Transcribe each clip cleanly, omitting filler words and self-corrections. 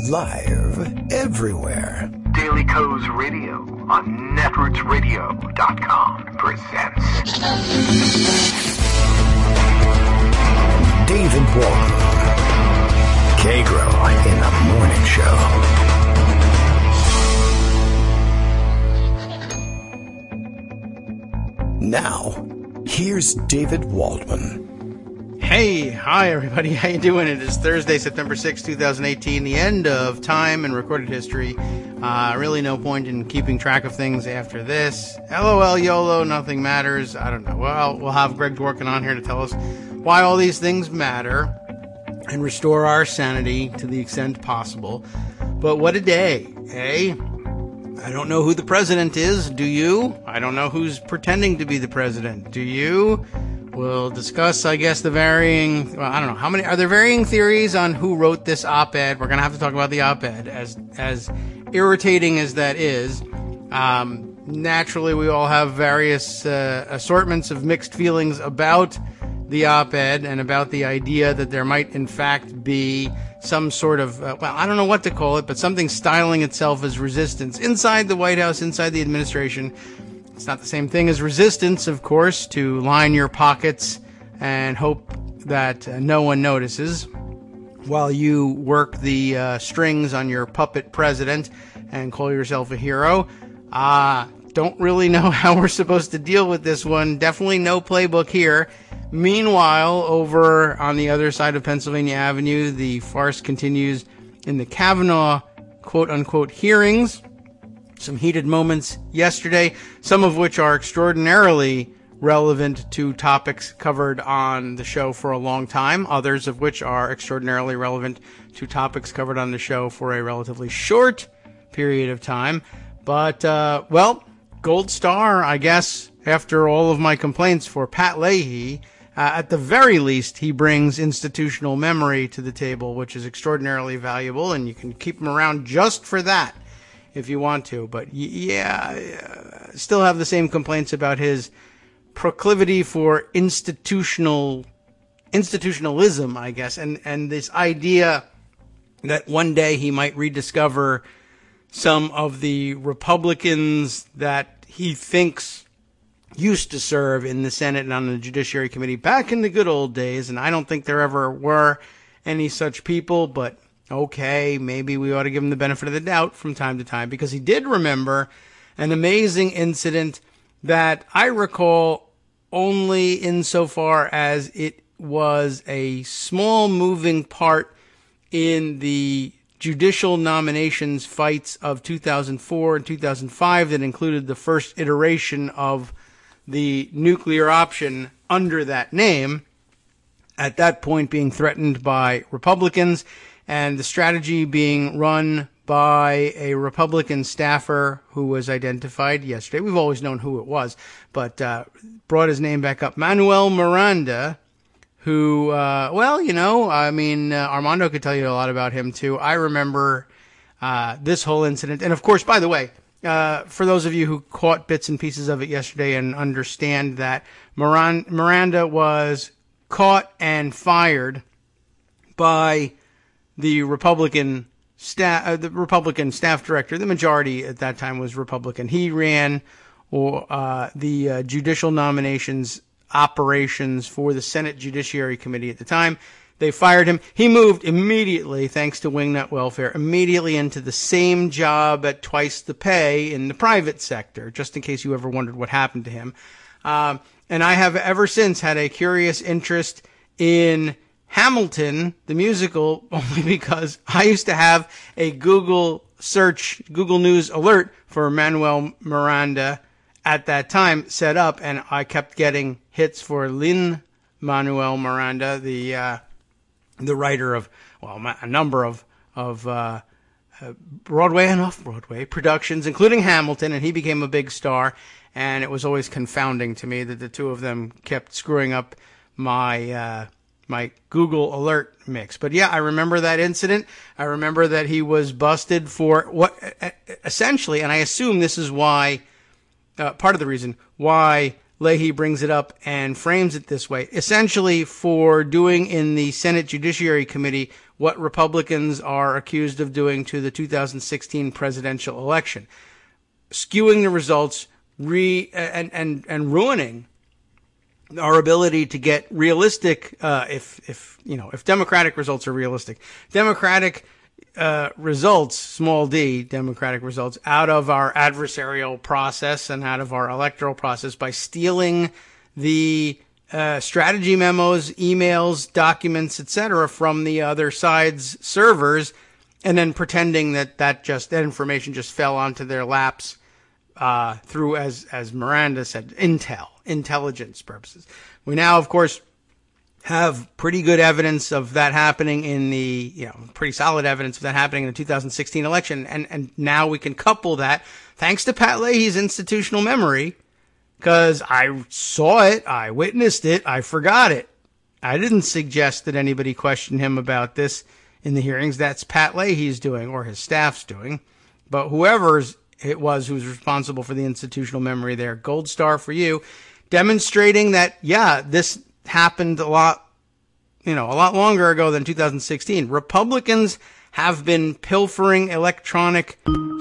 Live everywhere. Daily Co's Radio on netrootsradio.com presents David Walton. Kagro in the Morning Show. Now, here's David Waldman. Hey, hi everybody, how you doing? It is Thursday, September 6, 2018, the end of time in recorded history. Really no point in keeping track of things after this. LOL, YOLO, nothing matters. I don't know. Well, we'll have Greg Dworkin on here to tell us why all these things matter and restore our sanity to the extent possible. But what a day, eh? I don't know who the president is. Do you? I don't know who's pretending to be the president. Do you? We'll discuss, I guess, the varying, well, I don't know, how many, are there varying theories on who wrote this op-ed? We're going to have to talk about the op-ed, as irritating as that is. Naturally, we all have various assortments of mixed feelings about the op-ed and about the idea that there might, in fact, be some sort of, well, I don't know what to call it, but something styling itself as resistance inside the White House, inside the administration. It's not the same thing as resistance, of course, to line your pockets and hope that no one notices while you work the strings on your puppet president and call yourself a hero. Don't really know how we're supposed to deal with this one. Definitely no playbook here. Meanwhile, over on the other side of Pennsylvania Avenue, the farce continues in the Kavanaugh quote-unquote hearings. Some heated moments yesterday, some of which are extraordinarily relevant to topics covered on the show for a long time, others of which are extraordinarily relevant to topics covered on the show for a relatively short period of time. But, well, gold star, I guess, after all of my complaints for Pat Leahy. At the very least, he brings institutional memory to the table, which is extraordinarily valuable, and you can keep him around just for that if you want to. But yeah, still have the same complaints about his proclivity for institutionalism, I guess, and this idea that one day he might rediscover some of the Republicans that he thinks used to serve in the Senate and on the Judiciary Committee back in the good old days, and I don't think there ever were any such people, but okay, maybe we ought to give him the benefit of the doubt from time to time, because he did remember an amazing incident that I recall only insofar as it was a small moving part in the judicial nominations fights of 2004 and 2005 that included the first iteration of the nuclear option under that name, at that point being threatened by Republicans, and the strategy being run by a Republican staffer who was identified yesterday. We've always known who it was, but brought his name back up. Manuel Miranda, who, well, you know, I mean, Armando could tell you a lot about him, too. I remember this whole incident. And, of course, by the way, for those of you who caught bits and pieces of it yesterday and understand that Miranda was caught and fired by the Republican staff director. The majority at that time was Republican. He ran the judicial nominations operations for the Senate Judiciary Committee at the time. They fired him. He moved immediately, thanks to Wingnut Welfare, immediately into the same job at twice the pay in the private sector, just in case you ever wondered what happened to him. And I have ever since had a curious interest in Hamilton, the musical, only because I used to have a Google News alert for Manuel Miranda at that time set up, and I kept getting hits for Lin-Manuel Miranda, the writer of, well, a number of Broadway and off-Broadway productions, including Hamilton, and he became a big star, and it was always confounding to me that the two of them kept screwing up my Google alert mix. But yeah, I remember that incident. I remember that he was busted for what, essentially, and I assume this is why, part of the reason why Leahy brings it up and frames it this way, essentially for doing in the Senate Judiciary Committee what Republicans are accused of doing to the 2016 presidential election, skewing the results and ruining our ability to get realistic, if Democratic results are realistic, Democratic results, small d, Democratic results, out of our adversarial process and out of our electoral process by stealing the strategy memos, emails, documents, etc. from the other side's servers, and then pretending that information just fell onto their laps through, as Miranda said, intelligence purposes. We now, of course, have pretty good evidence of that happening pretty solid evidence of that happening in the 2016 election. And now we can couple that, thanks to Pat Leahy's institutional memory, because I saw it, I witnessed it, I forgot it. I didn't suggest that anybody question him about this in the hearings. That's Pat Leahy's doing, or his staff's doing. But whoever's it was who's responsible for the institutional memory there, gold star for you, demonstrating that, this happened a lot longer ago than 2016. Republicans have been pilfering electronic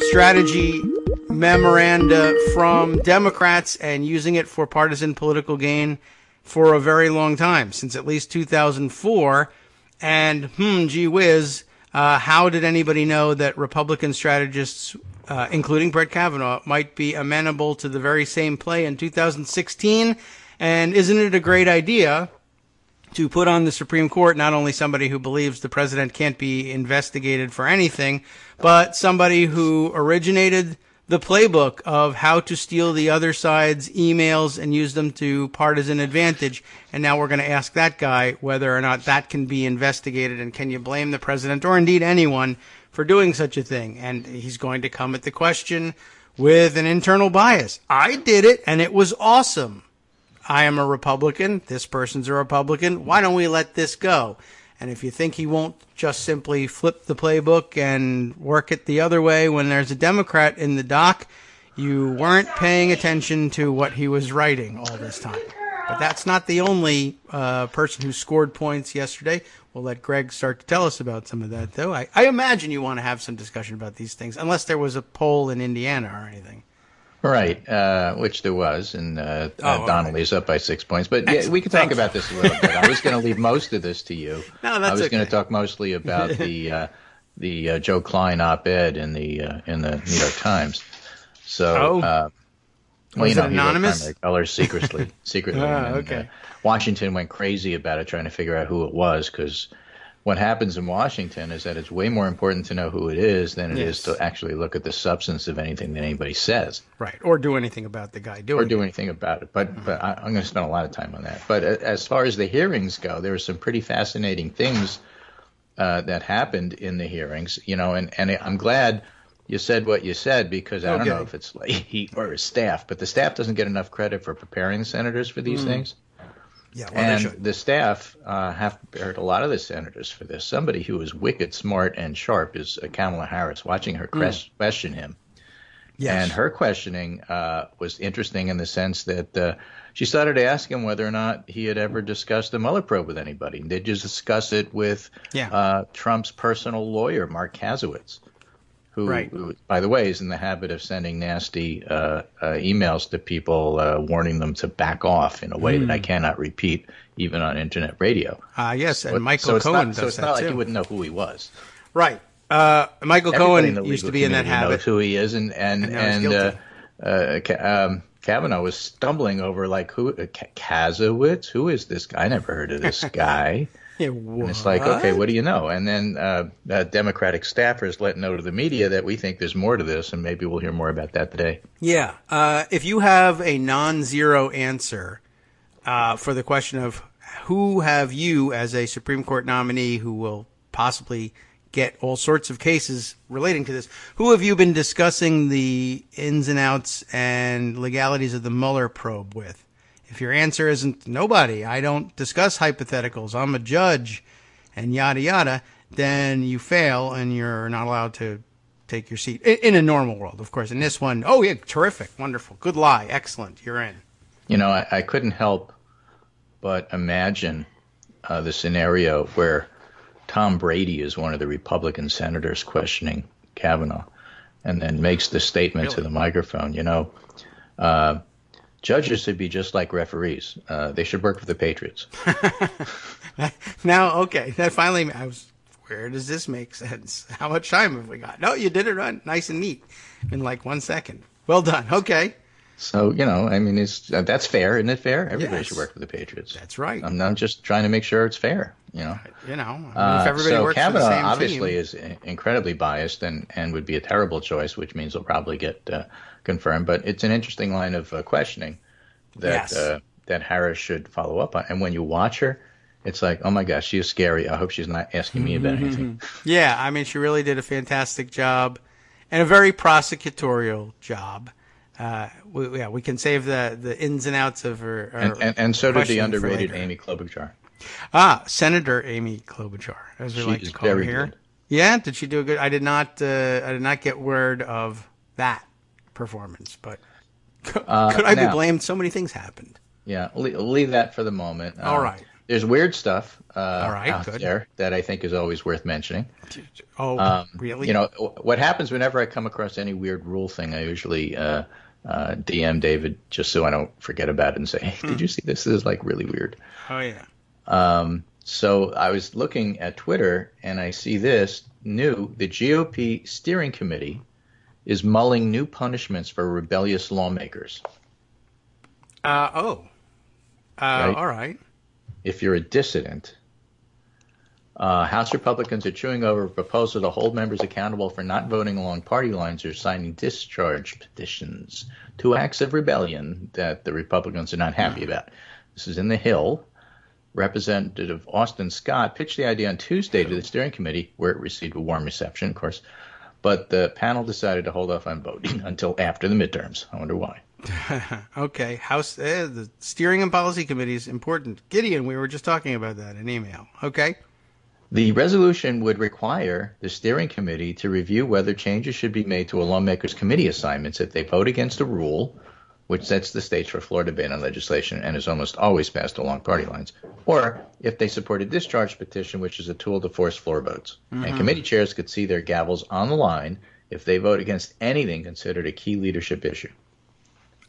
strategy memoranda from Democrats and using it for partisan political gain for a very long time, since at least 2004. And, gee whiz, how did anybody know that Republican strategists, including Brett Kavanaugh, might be amenable to the very same play in 2016? And isn't it a great idea to put on the Supreme Court not only somebody who believes the president can't be investigated for anything, but somebody who originated the playbook of how to steal the other side's emails and use them to partisan advantage? And now we're going to ask that guy whether or not that can be investigated, and can you blame the president or indeed anyone for doing such a thing? And he's going to come at the question with an internal bias. I did it, and it was awesome. I am a Republican. This person's a Republican. Why don't we let this go? And if you think he won't just simply flip the playbook and work it the other way when there's a Democrat in the dock, you weren't paying attention to what he was writing all this time. But that's not the only person who scored points yesterday. We'll let Greg start to tell us about some of that, though. I imagine you want to have some discussion about these things, unless there was a poll in Indiana or anything. Right, which there was, and Donnelly's up by 6 points. But yeah, we can talk about this a little bit. I was going to leave most of this to you. No, that's I was going to talk mostly about the Joe Klein op-ed in the New York Times. So, was it anonymous? He wrote primary colors secretly. Okay. Washington went crazy about it, trying to figure out who it was, because what happens in Washington is that it's way more important to know who it is than it is to actually look at the substance of anything that anybody says. Right, or do anything about the guy doing it. Or do anything about it. But I'm going to spend a lot of time on that. But as far as the hearings go, there were some pretty fascinating things that happened in the hearings. And I'm glad you said what you said, because I don't know if it's Leahy or his staff, but the staff doesn't get enough credit for preparing the senators for these things. Yeah, and the staff have prepared a lot of the senators for this. Somebody who is wicked smart and sharp is Kamala Harris. Watching her question him. Yes. And her questioning was interesting in the sense that she started to ask him whether or not he had ever discussed the Mueller probe with anybody. Did you discuss it with Trump's personal lawyer, Mark Kasowitz? Who, by the way, is in the habit of sending nasty emails to people, warning them to back off in a way that I cannot repeat, even on internet radio. Yes, and Michael Cohen does that, too. So it's not like you wouldn't know who he was. Right. Michael Cohen used to be in that habit. Knows who he is, and Kavanaugh was stumbling over, who, Kasowitz? Who is this guy? I never heard of this guy. And it's like, okay, what do you know? And then Democratic staffers let know to the media that we think there's more to this, and maybe we'll hear more about that today. Yeah. If you have a non-zero answer for the question of who have you as a Supreme Court nominee who will possibly get all sorts of cases relating to this, who have you been discussing the ins and outs and legalities of the Mueller probe with? If your answer isn't nobody, I don't discuss hypotheticals, I'm a judge, and yada yada, then you fail and you're not allowed to take your seat. In a normal world, of course. In this one, terrific, wonderful, good lie, excellent, you're in. I couldn't help but imagine the scenario where Tom Brady is one of the Republican senators questioning Kavanaugh and then makes the statement to the microphone, judges should be just like referees. They should work for the Patriots. Now, okay, that finally, where does this make sense? How much time have we got? No, you did it right, nice and neat in like 1 second. Well done. Okay. So, that's fair. Isn't it fair? Everybody should work for the Patriots. That's right. I'm just trying to make sure it's fair, if everybody works Kavanaugh for the same obviously team. is incredibly biased and would be a terrible choice, which means he'll probably get confirmed. But it's an interesting line of questioning that that Harris should follow up on. And when you watch her, it's like, oh my gosh, she is scary. I hope she's not asking me about anything. Yeah, she really did a fantastic job and a very prosecutorial job. We can save the ins and outs of her. And so did the underrated Amy Klobuchar. Senator Amy Klobuchar, as we like to call her here. Good. Yeah, did she do a good? I did not get word of that performance, but could I be blamed? So many things happened. Yeah, leave that for the moment. All right. There's weird stuff out there that I think is always worth mentioning. Oh, really? What happens whenever I come across any weird rule thing, I usually DM David just so I don't forget about it and say, hey, did you see this? This is like really weird. Oh, yeah. So I was looking at Twitter and I see this new. The GOP steering committee is mulling new punishments for rebellious lawmakers. Right? All right. If you're a dissident, House Republicans are chewing over a proposal to hold members accountable for not voting along party lines or signing discharge petitions, two acts of rebellion that the Republicans are not happy about. This is in the Hill. Representative Austin Scott pitched the idea on Tuesday to the steering committee, where it received a warm reception, of course. But the panel decided to hold off on voting until after the midterms. I wonder why. Okay. The steering and policy committee is important. Gideon, we were just talking about that in email. Okay. The resolution would require the steering committee to review whether changes should be made to a lawmaker's committee assignments if they vote against a rule, which sets the stage for floor debate on legislation and is almost always passed along party lines, or if they support a discharge petition, which is a tool to force floor votes. And committee chairs could see their gavels on the line if they vote against anything considered a key leadership issue.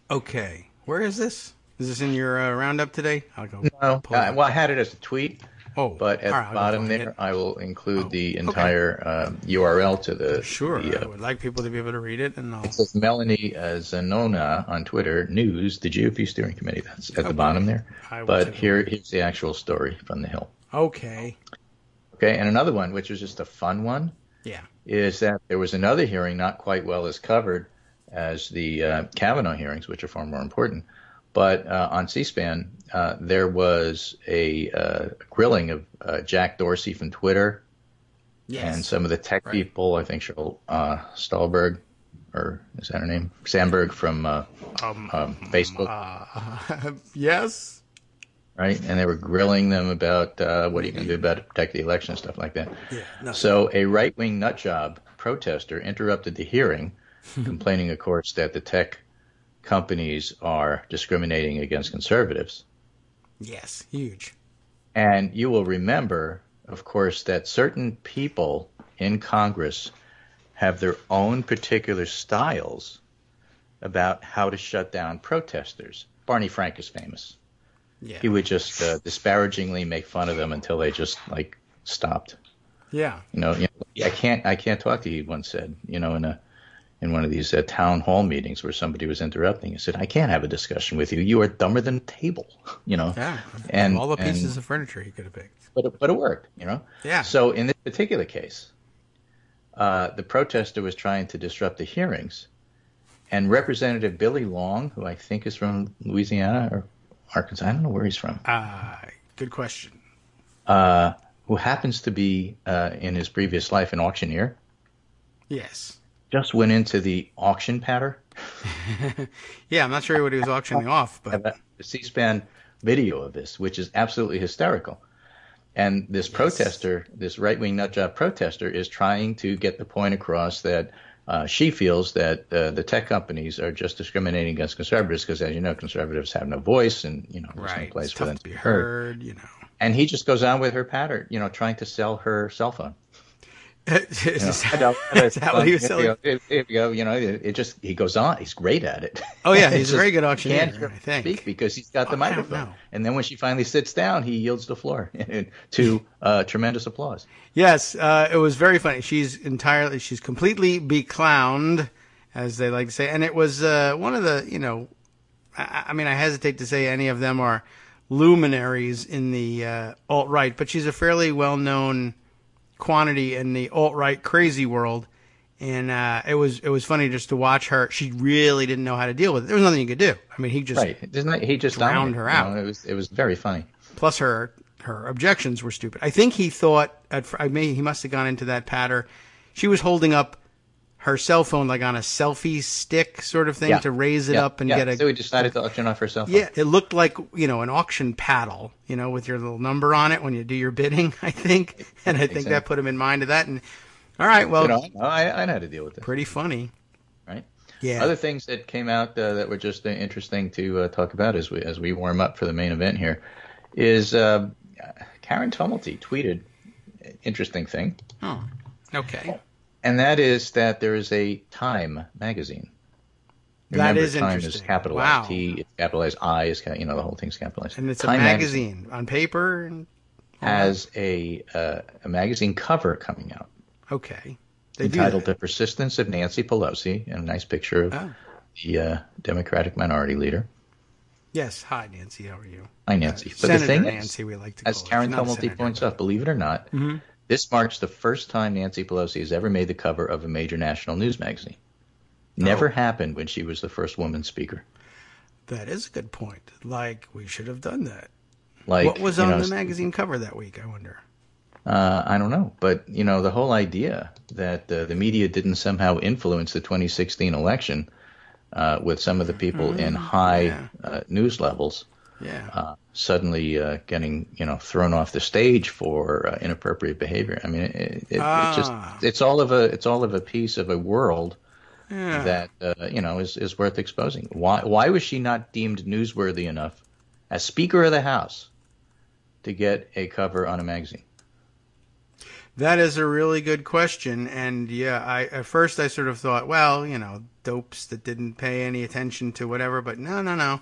Okay. Where is this? Is this in your roundup today? I'll go. No. Well, I had it as a tweet. Oh, but at the bottom there, I will include the entire URL to the. Sure, I would like people to be able to read it, and it says Melanie Zanona on Twitter. News: the GOP steering committee. That's at the bottom there. But here's the actual story from the Hill. Okay. Okay, and another one, which is just a fun one. Yeah. Is that there was another hearing not quite well as covered as the Kavanaugh hearings, which are far more important. But on C-SPAN, there was a grilling of Jack Dorsey from Twitter and some of the tech people. I think Sheryl Stolberg, or is that her name? Sandberg from Facebook. Yes. Right? And they were grilling them about what are you going to do about it to protect the election and stuff like that. Yeah, so a right-wing nutjob protester interrupted the hearing, complaining, of course, that the tech companies are discriminating against conservatives. Yes, huge. And you will remember, of course, that certain people in Congress have their own particular styles about how to shut down protesters. Barney Frank is famous. Yeah. He would just disparagingly make fun of them until they just stopped. Yeah. I can't talk to you, he once said, in one of these town hall meetings where somebody was interrupting. He said, I can't have a discussion with you. You are dumber than a table, Yeah. And all the pieces of furniture he could have picked. But it worked, Yeah. So in this particular case, the protester was trying to disrupt the hearings, and Representative Billy Long, who I think is from Louisiana or Arkansas, I don't know where he's from. Good question. Who happens to be, in his previous life, an auctioneer. Yes. Just went into the auction patter. Yeah, I'm not sure what he was auctioning off, but the C-SPAN video of this, which is absolutely hysterical. And this protester, this right-wing nutjob protester, is trying to get the point across that she feels that the tech companies are just discriminating against conservatives because, as you know, conservatives have no voice and, there's no place for them to be heard. And he just goes on with her pattern, trying to sell her cell phone. Is that what he was selling? He goes on. He's great at it. Oh, yeah, he's a very good auctioneer, I think. Speak because he's got the microphone. And then when she finally sits down, he yields the floor to tremendous applause. Yes, it was very funny. She's completely beclowned, as they like to say. And it was one of the, I hesitate to say any of them are luminaries in the alt-right, but she's a fairly well-known quantity in the alt-right crazy world. And it was funny just to watch her. She really didn't know how to deal with it. There was nothing you could do. I mean, he just drowned her out. It was very funny. Plus, her objections were stupid. I think he thought he must have gone into that patter. She was holding up her cell phone like on a selfie stick sort of thing to raise it up and get a. So he decided to auction off her cell phone. Yeah, it looked like an auction paddle, with your little number on it when you do your bidding. I think, and I think that put him in mind of that. And all right, well, I know how to deal with it. Pretty funny, right? Yeah. Other things that came out that were just interesting to talk about as we warm up for the main event here is Karen Tumulty tweeted an interesting thing. Oh, okay. And that is that there is a Time magazine. Remember, that is Time interesting. Is capitalized. Wow. T is capitalized. I is the whole thing's capitalized. And it's Time a magazine on paper. And has a magazine cover coming out. Okay. Entitled "The Persistence of Nancy Pelosi," and a nice picture of the Democratic Minority Leader. Yes. Hi, Nancy. How are you? Hi, Nancy. But Senator the thing Nancy, we like to call as Karen Tumulty points out, believe it or not, this marks the first time Nancy Pelosi has ever made the cover of a major national news magazine. Never happened when she was the first woman speaker. That is a good point. Like, we should have done that. Like, what was on the magazine cover that week, I wonder? I don't know. But, the whole idea that the media didn't somehow influence the 2016 election with some of the people in high news levels suddenly getting, thrown off the stage for inappropriate behavior. I mean, it's all of a piece of a world that, is worth exposing. Why was she not deemed newsworthy enough as Speaker of the House to get a cover on a magazine? That is a really good question. And at first I sort of thought, well, dopes that didn't pay any attention to whatever, but no.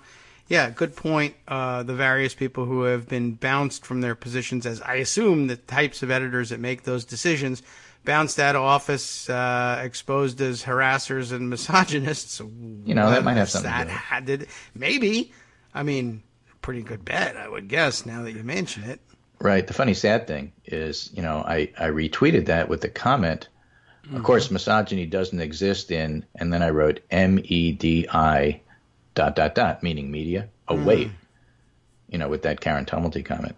Yeah, good point. The various people who have been bounced from their positions, as I assume the types of editors that make those decisions, bounced out of office, exposed as harassers and misogynists. That might have something to do with it. Maybe. I mean, pretty good bet, I would guess, now that you mention it. Right. The funny, sad thing is, I retweeted that with the comment. Of course, misogyny doesn't exist and then I wrote MEDI ... meaning media. Oh, wait. With that Karen Tumulty comment.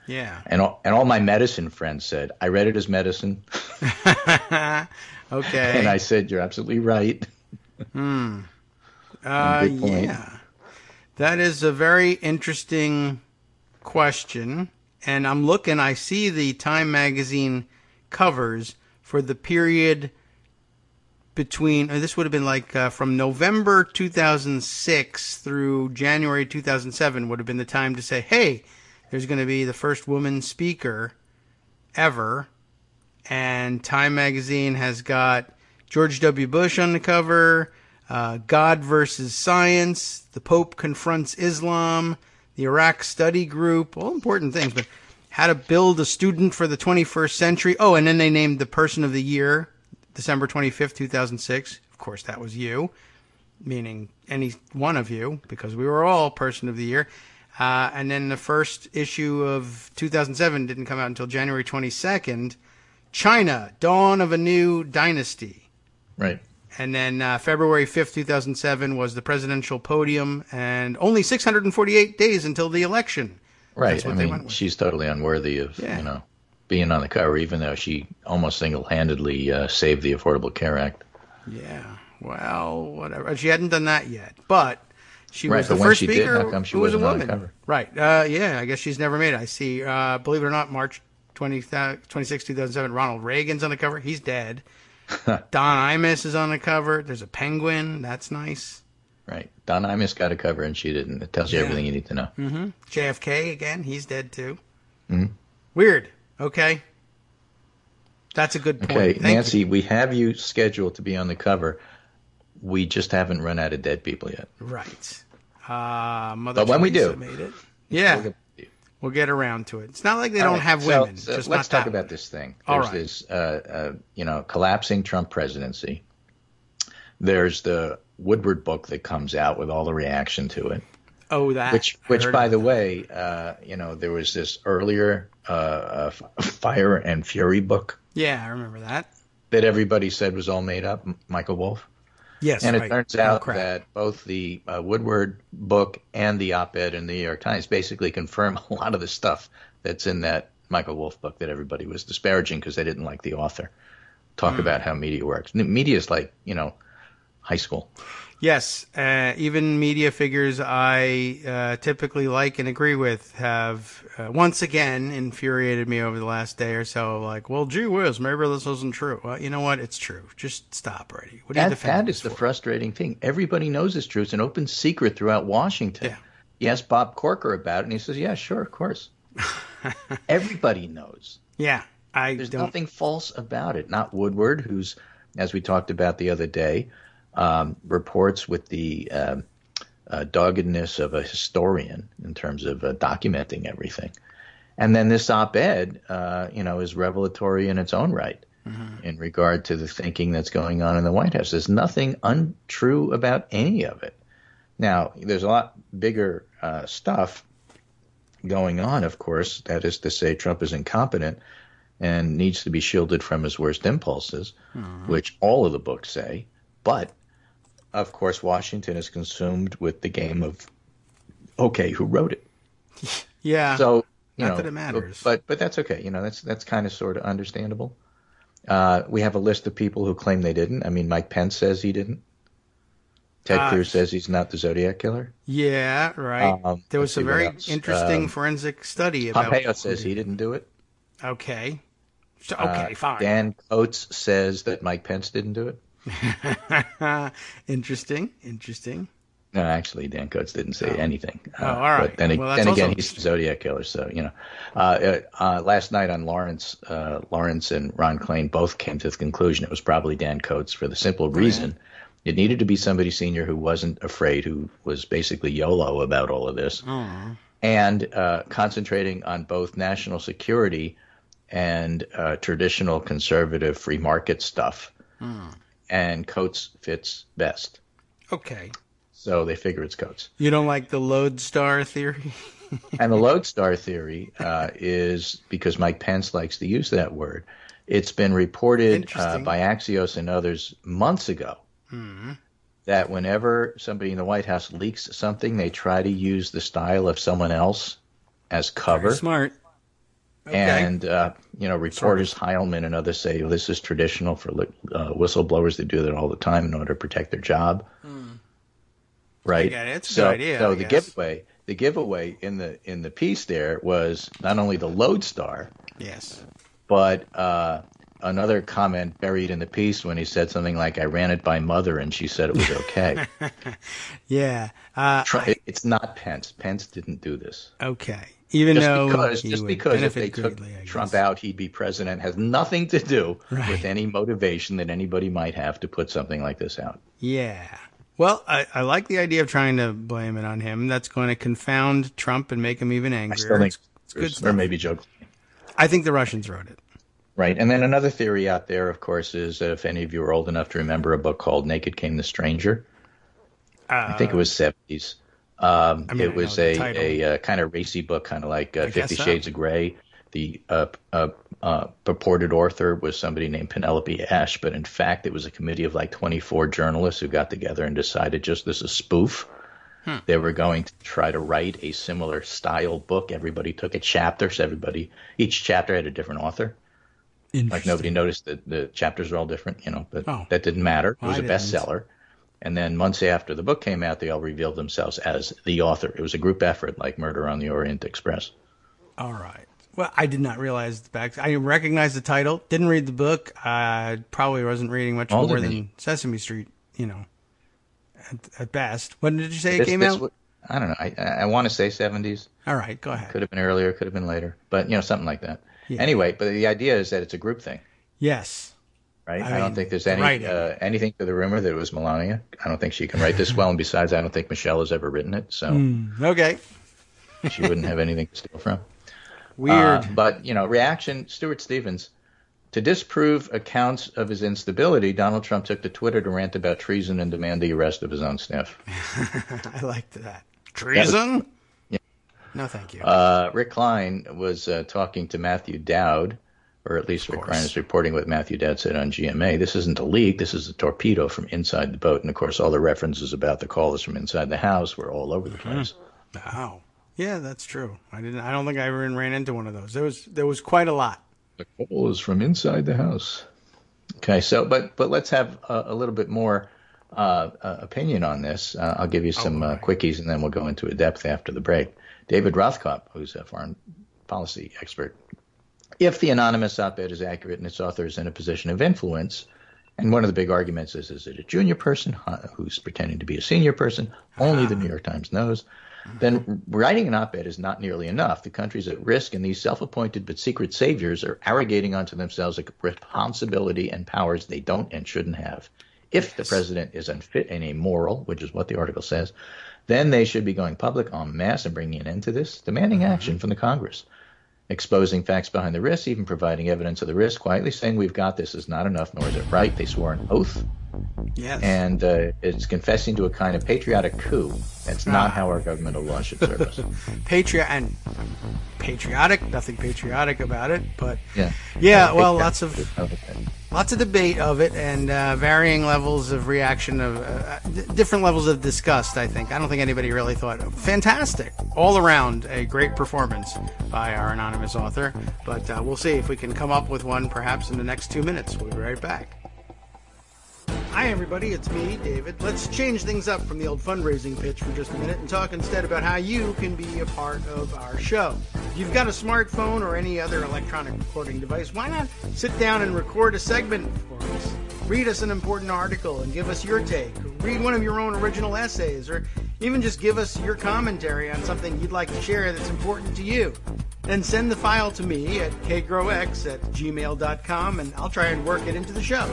Yeah. And all my medicine friends said, I read it as medicine. Okay. And I said, you're absolutely right. Good point. Yeah. That is a very interesting question. And I see the Time magazine covers for the period between, this would have been like from November 2006 through January 2007 would have been the time to say, hey, there's going to be the first woman speaker ever. And Time magazine has got George W. Bush on the cover, God versus Science, the Pope confronts Islam, the Iraq Study Group, all important things, but how to build a student for the 21st century. Oh, and then they named the Person of the Year, December 25th, 2006. Of course, that was you, meaning any one of you, because we were all Person of the Year. And then the first issue of 2007 didn't come out until January 22nd. China, Dawn of a New Dynasty. Right. And then February 5th, 2007 was the presidential podium, and only 648 days until the election. Right. I mean, she's totally unworthy of, being on the cover, even though she almost single-handedly saved the Affordable Care Act. Yeah. Well, whatever. She hadn't done that yet, but she was the but first when she speaker did, how come she who was a wasn't woman. on the cover? Right. I guess she's never made it. I see, believe it or not, March 26, 2007, Ronald Reagan's on the cover. He's dead. Don Imus is on the cover. There's a penguin. That's nice. Right. Don Imus got a cover and she didn't. It tells you everything you need to know. Mm-hmm. JFK, again, he's dead too. Mm-hmm. Weird. Okay. That's a good point. Okay, Thank Nancy, you. we have you scheduled to be on the cover. We just haven't run out of dead people yet. Right. Mother But when we Teresa do, made it. Yeah. We'll get around to it. It's not like they don't have women. So just let's not talk that about one. this thing. All There's right. this, collapsing Trump presidency. There's the Woodward book that comes out with all the reaction to it. Oh, that. Which, by the way, there was this earlier Fire and Fury book. Yeah, I remember that. That everybody said was all made up, Michael Wolff. Yes, and right. it turns out that both the Woodward book and the op-ed in the New York Times basically confirm a lot of the stuff that's in that Michael Wolff book that everybody was disparaging because they didn't like the author. Talk about how media works. Media is like, high school. Yes, even media figures I typically like and agree with have once again infuriated me over the last day or so. Like, well, gee whiz, maybe this isn't true. Well, you know what? It's true. Just stop already. What are you defending That is the frustrating thing. Everybody knows it's true. It's an open secret throughout Washington. Yeah. You ask Bob Corker about it, and he says, yeah, sure, of course. Everybody knows. Yeah. There's nothing false about it. Not Woodward, who's, as we talked about the other day, reports with the doggedness of a historian in terms of documenting everything. And then this op-ed, is revelatory in its own right in regard to the thinking that's going on in the White House. There's nothing untrue about any of it. Now, there's a lot bigger stuff going on, of course. That is to say, Trump is incompetent and needs to be shielded from his worst impulses, which all of the books say. But of course, Washington is consumed with the game of, okay, who wrote it? Yeah. So, not that it matters. But that's okay. That's kind of sort of understandable. We have a list of people who claim they didn't. I mean, Mike Pence says he didn't. Ted Cruz says he's not the Zodiac killer. Yeah, right. There was a very interesting forensic study about Pompeo says he didn't do it. Okay. Okay, fine. Dan Coates says that Mike Pence didn't do it. Interesting. No, actually, Dan Coates didn't say anything. All right. But then again, he's the Zodiac killer. So, last night on Lawrence and Ron Klain both came to the conclusion it was probably Dan Coates for the simple reason it needed to be somebody senior who wasn't afraid, who was basically YOLO about all of this, and concentrating on both national security and traditional conservative free market stuff. And Coates fits best. Okay. So they figure it's Coates. You don't like the lodestar theory? And the lodestar theory is because Mike Pence likes to use that word. It's been reported by Axios and others months ago that whenever somebody in the White House leaks something, they try to use the style of someone else as cover. Very smart. Okay. And, reporters Heilman and others say this is traditional for whistleblowers. They do that all the time in order to protect their job. Right? Yeah, it's a good idea. So the giveaway in the piece there was not only the lodestar, yes, but another comment buried in the piece when he said something like, I ran it by mother and she said it was okay. Yeah. It's not Pence. Pence didn't do this. Okay. Just because if they took Trump out, he'd be president has nothing to do with any motivation that anybody might have to put something like this out. Yeah. Well, I like the idea of trying to blame it on him. That's going to confound Trump and make him even angrier. I still think it's good stuff. Or maybe Joe. I think the Russians wrote it. Right. And then another theory out there, of course, is if any of you are old enough to remember a book called Naked Came the Stranger. I think it was 70s. It was a kind of racy book, kind of like 50 Shades of Grey. The purported author was somebody named Penelope Ash, but in fact it was a committee of like 24 journalists who got together and decided just this is a spoof. They were going to try to write a similar style book. Everybody took a chapter, so each chapter had a different author. Like nobody noticed that the chapters were all different, but that didn't matter. It was a bestseller. And then months after the book came out, they all revealed themselves as the author. It was a group effort like Murder on the Orient Express. All right. Well, I did not realize the back. I recognized the title. Didn't read the book. Probably wasn't reading much more than Sesame Street, at best. When did you say it came out? I don't know. I want to say 70s. All right, go ahead. Could have been earlier, could have been later, but something like that. Yeah. Anyway, but the idea is that it's a group thing. Yes. Right? I don't think there's anything to the rumor that it was Melania. I don't think she can write this well, and besides, I don't think Michelle has ever written it, so okay. She wouldn't have anything to steal from. Weird. But, reaction, Stuart Stevens, to disprove accounts of his instability, Donald Trump took to Twitter to rant about treason and demand the arrest of his own staff. I liked that. Treason? Yeah. No, thank you. Rick Klein was talking to Matthew Dowd, or at least Rick Klein is reporting what Matthew Dowd said on GMA. This isn't a leak. This is a torpedo from inside the boat. And, of course, all the references about the callers from inside the house were all over the place. Wow. Yeah, that's true. I don't think I ever ran into one of those. There was quite a lot. The call is from inside the house. Okay, so but let's have a little bit more opinion on this. I'll give you some quickies, and then we'll go into a depth after the break. David Rothkopf, who's a foreign policy expert. If the anonymous op-ed is accurate and its author is in a position of influence, and one of the big arguments is it a junior person who's pretending to be a senior person? Only the New York Times knows. Then writing an op-ed is not nearly enough. The country's at risk, and these self-appointed but secret saviors are arrogating onto themselves a responsibility and powers they don't and shouldn't have. If the president is unfit and immoral, which is what the article says, then they should be going public en masse and bringing an end to this, demanding action from the Congress. Exposing facts behind the risks, even providing evidence of the risk, quietly saying we've got this is not enough, nor is it right. They swore an oath. Yes. And it's confessing to a kind of patriotic coup. That's not how our governmental law should serve us. Patriotic, nothing patriotic about it, but well, lots of debate of it, and varying levels of reaction, of different levels of disgust. I don't think anybody really thought fantastic, all around a great performance by our anonymous author. But we'll see if we can come up with one, perhaps in the next 2 minutes. We'll be right back. Hi everybody, it's me, David. Let's change things up from the old fundraising pitch for just a minute and talk instead about how you can be a part of our show. If you've got a smartphone or any other electronic recording device, why not sit down and record a segment for us? Read us an important article and give us your take. Read one of your own original essays, or even just give us your commentary on something you'd like to share that's important to you. Then send the file to me at kagrox@gmail.com, and I'll try and work it into the show.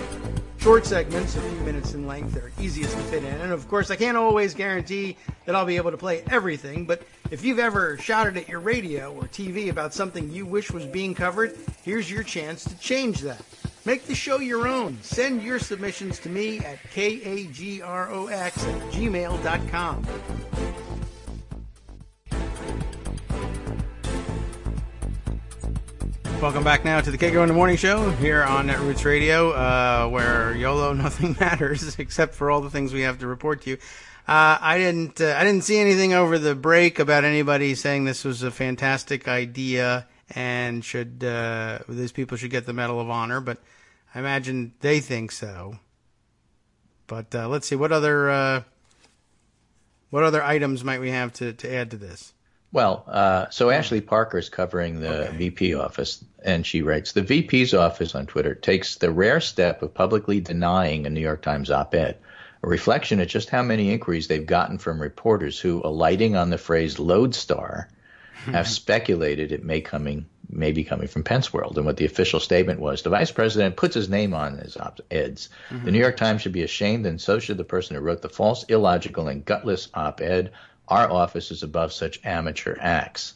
Short segments, a few minutes in length, are easiest to fit in. And of course, I can't always guarantee that I'll be able to play everything, but if you've ever shouted at your radio or TV about something you wish was being covered, here's your chance to change that. Make the show your own. Send your submissions to me at kagrox@gmail.com. Welcome back now to the Kagro in the Morning Show here on Netroots Radio, where YOLO nothing matters except for all the things we have to report to you. I didn't see anything over the break about anybody saying this was a fantastic idea and these people should get the Medal of Honor, but I imagine they think so. But let's see, what other items might we have to add to this? Well, so Ashley Parker's covering the VP office, and she writes, the VP's office on Twitter takes the rare step of publicly denying a New York Times op-ed, a reflection of just how many inquiries they've gotten from reporters who, alighting on the phrase lodestar, have speculated it may be coming from Pence World. And what the official statement was, the vice president puts his name on his op-eds. The New York Times should be ashamed, and so should the person who wrote the false, illogical, and gutless op-ed. Our office is above such amateur acts.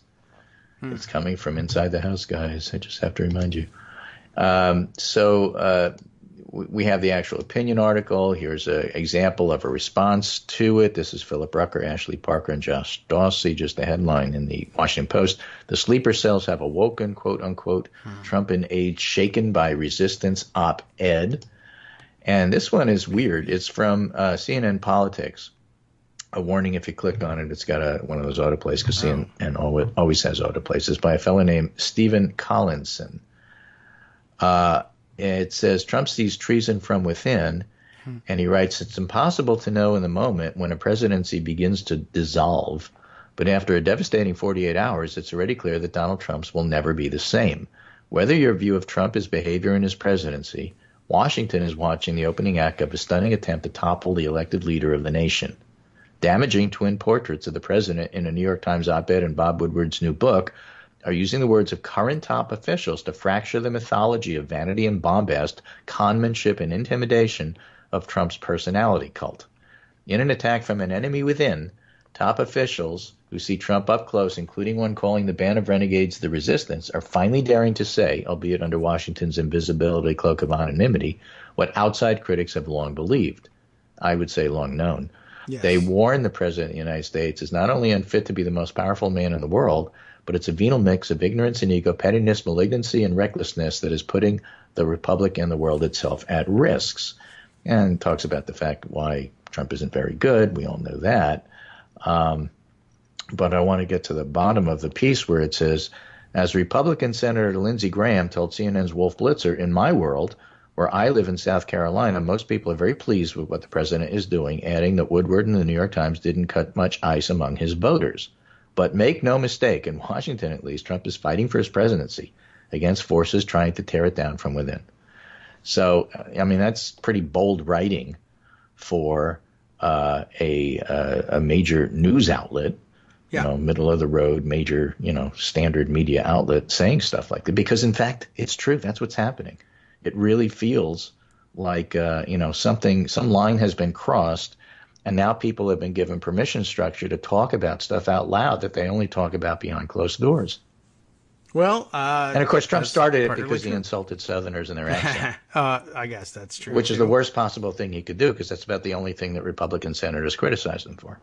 It's coming from inside the house, guys. I just have to remind you. We have the actual opinion article. Here's an example of a response to it. This is Philip Rucker, Ashley Parker, and Josh Dawsey, just the headline in the Washington Post. The sleeper cells have awoken, quote unquote, Trump in age shaken by resistance op-ed. And this one is weird. It's from CNN Politics. A warning if you click on it, it's got one of those autoplays, because CNN always has autoplays. It's by a fellow named Stephen Collinson. It says Trump sees treason from within, and he writes, it's impossible to know in the moment when a presidency begins to dissolve, But after a devastating 48 hours, it's already clear that Donald Trump's will never be the same. Whether your view of Trump is behavior in his presidency, Washington is watching the opening act of a stunning attempt to topple the elected leader of the nation. Damaging twin portraits of the president in a New York Times op-ed and Bob Woodward's new book are using the words of current top officials to fracture the mythology of vanity and bombast, conmanship and intimidation of Trump's personality cult. In an attack from an enemy within, top officials who see Trump up close, including one calling the band of renegades the resistance, are finally daring to say, albeit under Washington's invisibility cloak of anonymity, what outside critics have long believed. I would say long known. Yes. They warn the President of the United States is not only unfit to be the most powerful man in the world, but it's a venal mix of ignorance and ego, pettiness, malignancy, and recklessness that is putting the Republic and the world itself at risks. And talks about the fact why Trump isn't very good. We all know that. But I want to get to the bottom of the piece where it says, as Republican Senator Lindsey Graham told CNN's Wolf Blitzer, in my world, where I live in South Carolina, most people are very pleased with what the president is doing, adding that Woodward and the New York Times didn't cut much ice among his voters. But make no mistake, in Washington at least, Trump is fighting for his presidency against forces trying to tear it down from within. So, I mean, that's pretty bold writing for a major news outlet, middle of the road, major, standard media outlet saying stuff like that. Because, in fact, it's true. That's what's happening. It really feels like, some line has been crossed, and now people have been given permission structure to talk about stuff out loud that they only talk about behind closed doors. Well, and of course, Trump started it because he insulted Southerners and their accent. I guess that's true. Which is the worst possible thing he could do, because that's about the only thing that Republican senators criticize him for.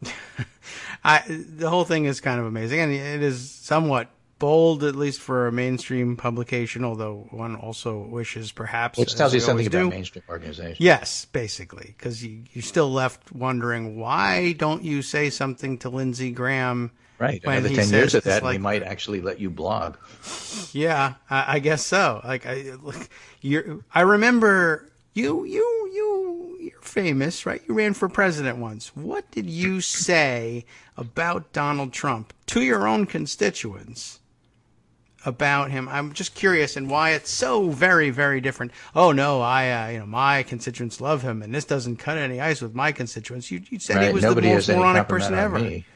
The whole thing is kind of amazing, and it is somewhat bold, at least for a mainstream publication, although one also wishes perhaps... Which tells you something about mainstream organizations. Yes, basically, because you're still left wondering, why don't you say something to Lindsey Graham... Right. Another 10 years of that, he might actually let you blog. Yeah, I guess so. I remember you're famous, right? You ran for president once. What did you say about Donald Trump to your own constituents about him? I'm just curious, and why it's so very, very different. Oh no, my constituents love him, and this doesn't cut any ice with my constituents. You said he was the most moronic person ever. Me.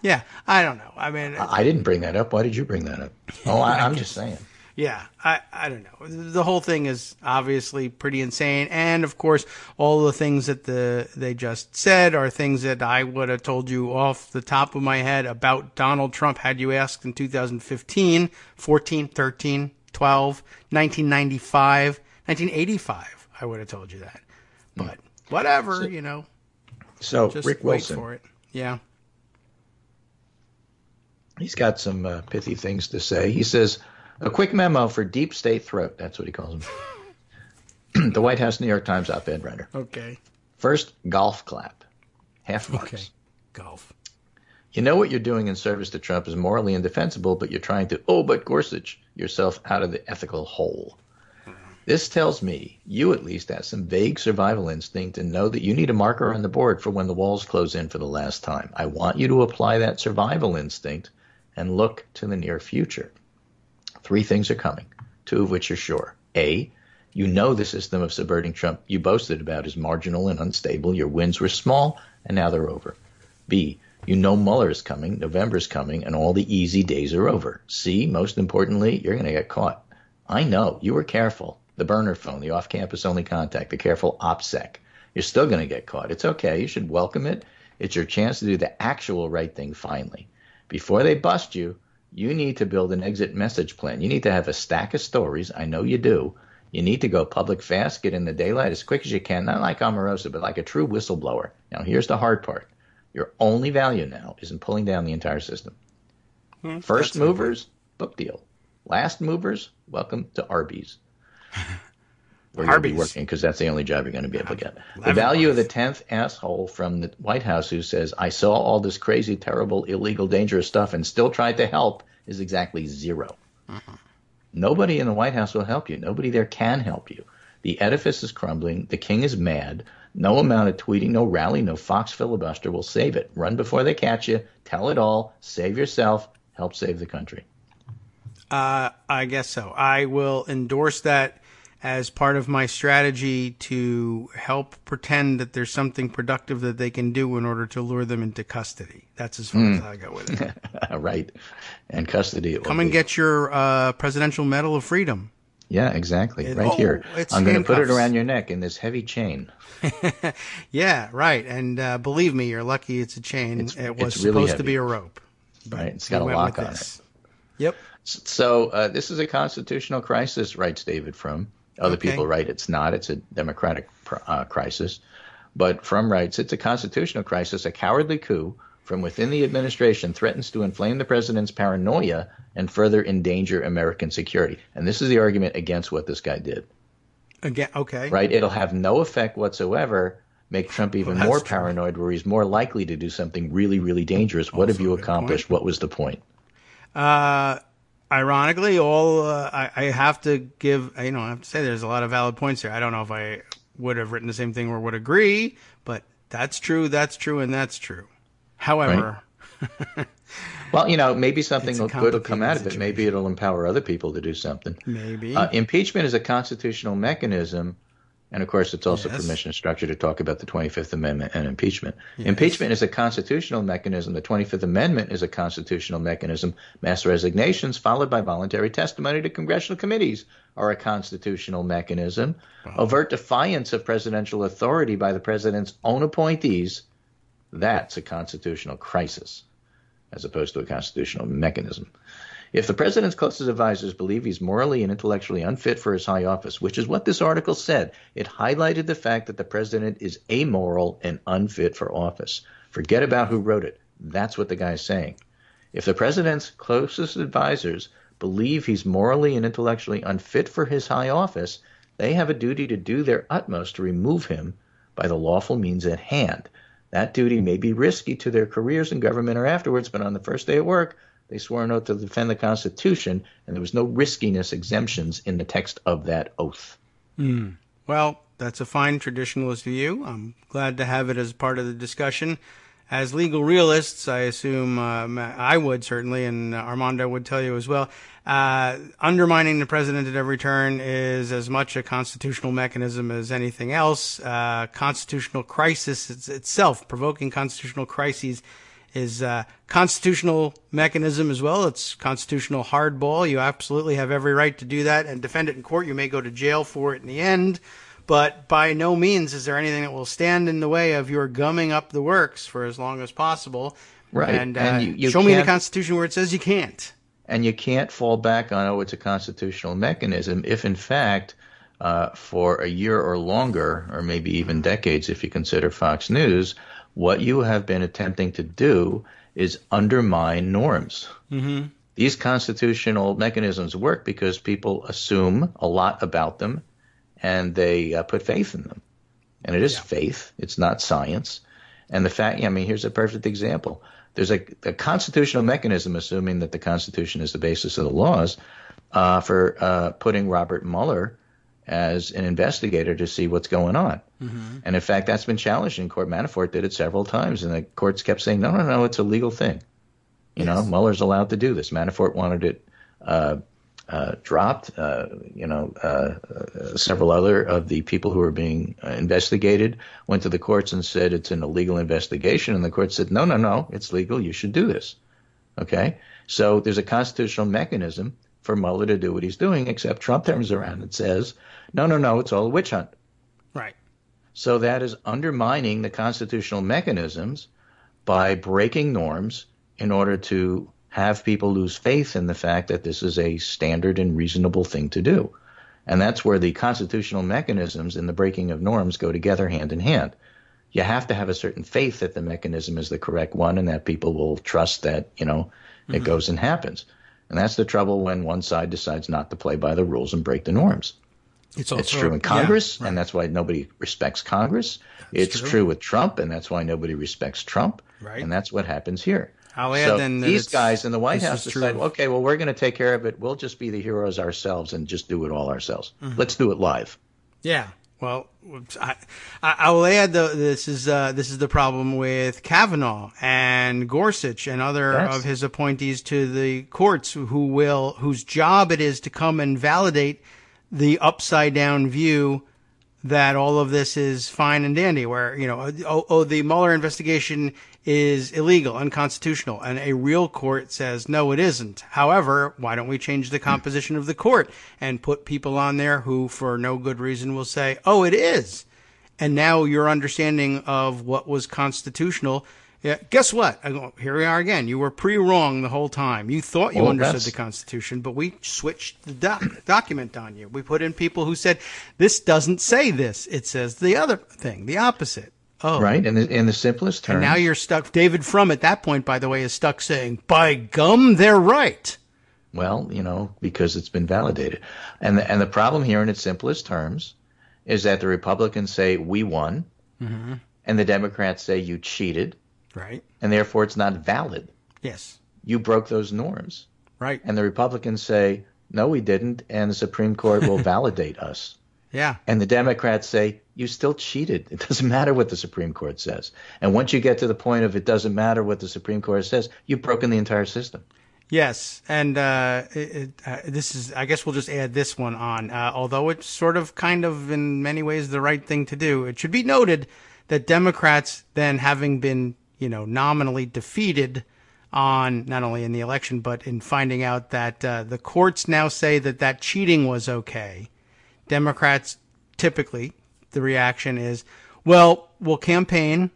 Yeah, I don't know. I mean, I didn't bring that up. Why did you bring that up? Oh, I'm just saying. Yeah, I don't know. The whole thing is obviously pretty insane, and of course, all the things that they just said are things that I would have told you off the top of my head about Donald Trump had you asked in 2015, 14, 13, 12, 1995, 1985. I would have told you that, but whatever, So just Rick Wilson, wait for it. Yeah. He's got some pithy things to say. He says, a quick memo for deep state throat. That's what he calls them. The White House New York Times op-ed writer. Okay. First, golf clap. Half marks. Okay. Golf. You know what you're doing in service to Trump is morally indefensible, but you're trying to, but Gorsuch, yourself out of the ethical hole. This tells me you at least have some vague survival instinct and know that you need a marker on the board for when the walls close in for the last time. I want you to apply that survival instinct and look to the near future. 3 things are coming, 2 of which are sure. A, you know the system of subverting Trump you boasted about is marginal and unstable. Your wins were small, and now they're over. B, you know Mueller is coming, November's coming, and all the easy days are over. C, most importantly, you're going to get caught. I know. You were careful. The burner phone, the off-campus only contact, the careful OPSEC. You're still going to get caught. It's okay. You should welcome it. It's your chance to do the actual right thing finally. Before they bust you, you need to build an exit message plan. You need to have a stack of stories. I know you do. You need to go public fast, get in the daylight as quick as you can, not like Omarosa, but like a true whistleblower. Now, here's the hard part. Your only value now is in pulling down the entire system. First movers, book deal. Last movers, welcome to Arby's. Where you'll be working, because that's the only job you're going to be able to get. The value of the 10th asshole from the White House who says, I saw all this crazy, terrible, illegal, dangerous stuff and still tried to help is exactly 0. Nobody in the White House will help you. Nobody there can help you. The edifice is crumbling. The king is mad. No amount of tweeting, no rally, no Fox filibuster will save it. Run before they catch you. Tell it all. Save yourself. Help save the country. I guess so. I will endorse that as part of my strategy to help pretend that there's something productive that they can do in order to lure them into custody. That's as far as I go with it. Right. And custody. Come and get your Presidential Medal of Freedom. Yeah, exactly. Here. I'm going to put it around your neck in this heavy chain. Yeah, right. And believe me, you're lucky it's a chain. It was really supposed heavy. to be a rope. Right. It's got a lock on it. Yep. So this is a constitutional crisis, writes David Frum. Other people write it's not. It's a democratic crisis. But Frum writes it's a constitutional crisis. A cowardly coup from within the administration threatens to inflame the president's paranoia and further endanger American security. And this is the argument against what this guy did. Again, okay. Right? It'll have no effect whatsoever, make Trump even more paranoid, where he's more likely to do something really, really dangerous. What have you accomplished? What was the point? Ironically, I have to give, I have to say there's a lot of valid points here. I don't know if I would have written the same thing or would agree, but that's true, and that's true. However, right. Well, maybe something good will come out of it. Maybe it'll empower other people to do something. Maybe. Impeachment is a constitutional mechanism. And, of course, it's also permission structure to talk about the 25th Amendment and impeachment. Yes. Impeachment is a constitutional mechanism. The 25th Amendment is a constitutional mechanism. Mass resignations followed by voluntary testimony to congressional committees are a constitutional mechanism. Wow. Overt defiance of presidential authority by the president's own appointees, that's a constitutional crisis as opposed to a constitutional mechanism. If the president's closest advisors believe he's morally and intellectually unfit for his high office, which is what this article said, it highlighted the fact that the president is amoral and unfit for office. Forget about who wrote it. That's what the guy's saying. If the president's closest advisors believe he's morally and intellectually unfit for his high office, they have a duty to do their utmost to remove him by the lawful means at hand. That duty may be risky to their careers in government or afterwards, but on the first day at work, they swore an oath to defend the Constitution, and there was no riskiness exemptions in the text of that oath. Well, that's a fine traditionalist view. I'm glad to have it as part of the discussion. As legal realists, I assume I would certainly, and Armando would tell you as well, undermining the president at every turn is as much a constitutional mechanism as anything else. Constitutional crisis itself, provoking constitutional crises, is a constitutional mechanism as well. It's constitutional hardball. You absolutely have every right to do that and defend it in court. You may go to jail for it in the end, but by no means is there anything that will stand in the way of your gumming up the works for as long as possible. Right. And you show me the Constitution where it says you can't. And you can't fall back on, it's a constitutional mechanism if, in fact, for a year or longer, or maybe even decades if you consider Fox News, what you have been attempting to do is undermine norms. Mm-hmm. These constitutional mechanisms work because people assume a lot about them and they put faith in them. And it is faith. It's not science. And the fact, here's a perfect example. There's a constitutional mechanism assuming that the Constitution is the basis of the laws for putting Robert Mueller as an investigator to see what's going on. Mm-hmm. And in fact, that's been challenged in court. Manafort did it several times, and the courts kept saying, no, it's a legal thing. You know, Mueller's allowed to do this. Manafort wanted it dropped. Several other of the people who were being investigated went to the courts and said it's an illegal investigation, and the court said, no, it's legal. You should do this. Okay? So there's a constitutional mechanism for Mueller to do what he's doing, except Trump turns around and says, no, it's all a witch hunt. Right. So that is undermining the constitutional mechanisms by breaking norms in order to have people lose faith in the fact that this is a standard and reasonable thing to do. And that's where the constitutional mechanisms and the breaking of norms go together hand in hand. You have to have a certain faith that the mechanism is the correct one and that people will trust that, it goes and happens. And that's the trouble when one side decides not to play by the rules and break the norms. It's true in Congress, and that's why nobody respects Congress. It's true with Trump, and that's why nobody respects Trump. Right. And that's what happens here. I'll add then these guys in the White House decide, okay, well, we're going to take care of it. We'll just be the heroes ourselves and just do it all ourselves. Mm-hmm. Let's do it live. Yeah. Well, I will add though, this is the problem with Kavanaugh and Gorsuch and other of his appointees to the courts whose job it is to come and validate the upside down view that all of this is fine and dandy, where, the Mueller investigation is illegal, unconstitutional, and a real court says, no, it isn't. However, why don't we change the composition of the court and put people on there who, for no good reason, will say, oh, it is. And now your understanding of what was constitutional, guess what? Here we are again. You were wrong the whole time. You thought you understood the Constitution, but we switched the document on you. We put in people who said, this doesn't say this. It says the other thing, the opposite. Oh. Right, in the simplest terms. And now you're stuck. David Frum, at that point, by the way, is stuck saying, by gum, they're right. Well, because it's been validated. And the problem here in its simplest terms is that the Republicans say, we won, and the Democrats say, you cheated. Right. And therefore it's not valid. Yes. You broke those norms. Right. And the Republicans say, no, we didn't, and the Supreme Court will validate us. Yeah. And the Democrats say, you still cheated. It doesn't matter what the Supreme Court says. And once you get to the point of it doesn't matter what the Supreme Court says, you've broken the entire system. Yes. And this is, I guess we'll just add this one on. Although it's sort of kind of in many ways the right thing to do, it should be noted that Democrats then, having been nominally defeated on not only in the election, but in finding out that the courts now say that cheating was okay. Democrats, typically, the reaction is, well, we'll campaign,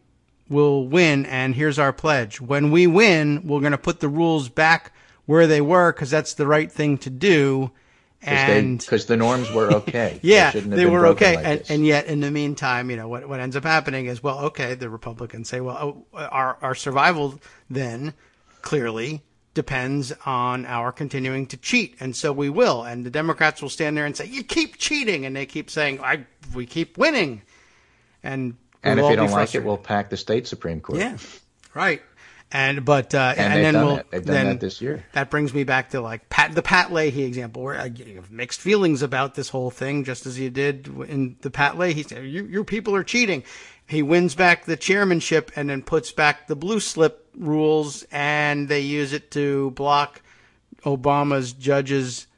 we'll win, and here's our pledge. When we win, we're going to put the rules back where they were because that's the right thing to do. Because the norms were okay. Yeah, they were okay. And yet, in the meantime, what ends up happening is, well, okay, the Republicans say, well, our survival then clearly depends on our continuing to cheat. And so we will. And the Democrats will stand there and say, you keep cheating. And they keep saying, we keep winning. And if you don't like it, we'll pack the state Supreme Court. Yeah, right. They've done that this year. That brings me back to the Pat Leahy example, where I have mixed feelings about this whole thing, just as you did in the Pat Leahy. He said, your people are cheating. He wins back the chairmanship and then puts back the blue slip rules, and they use it to block Obama's judges,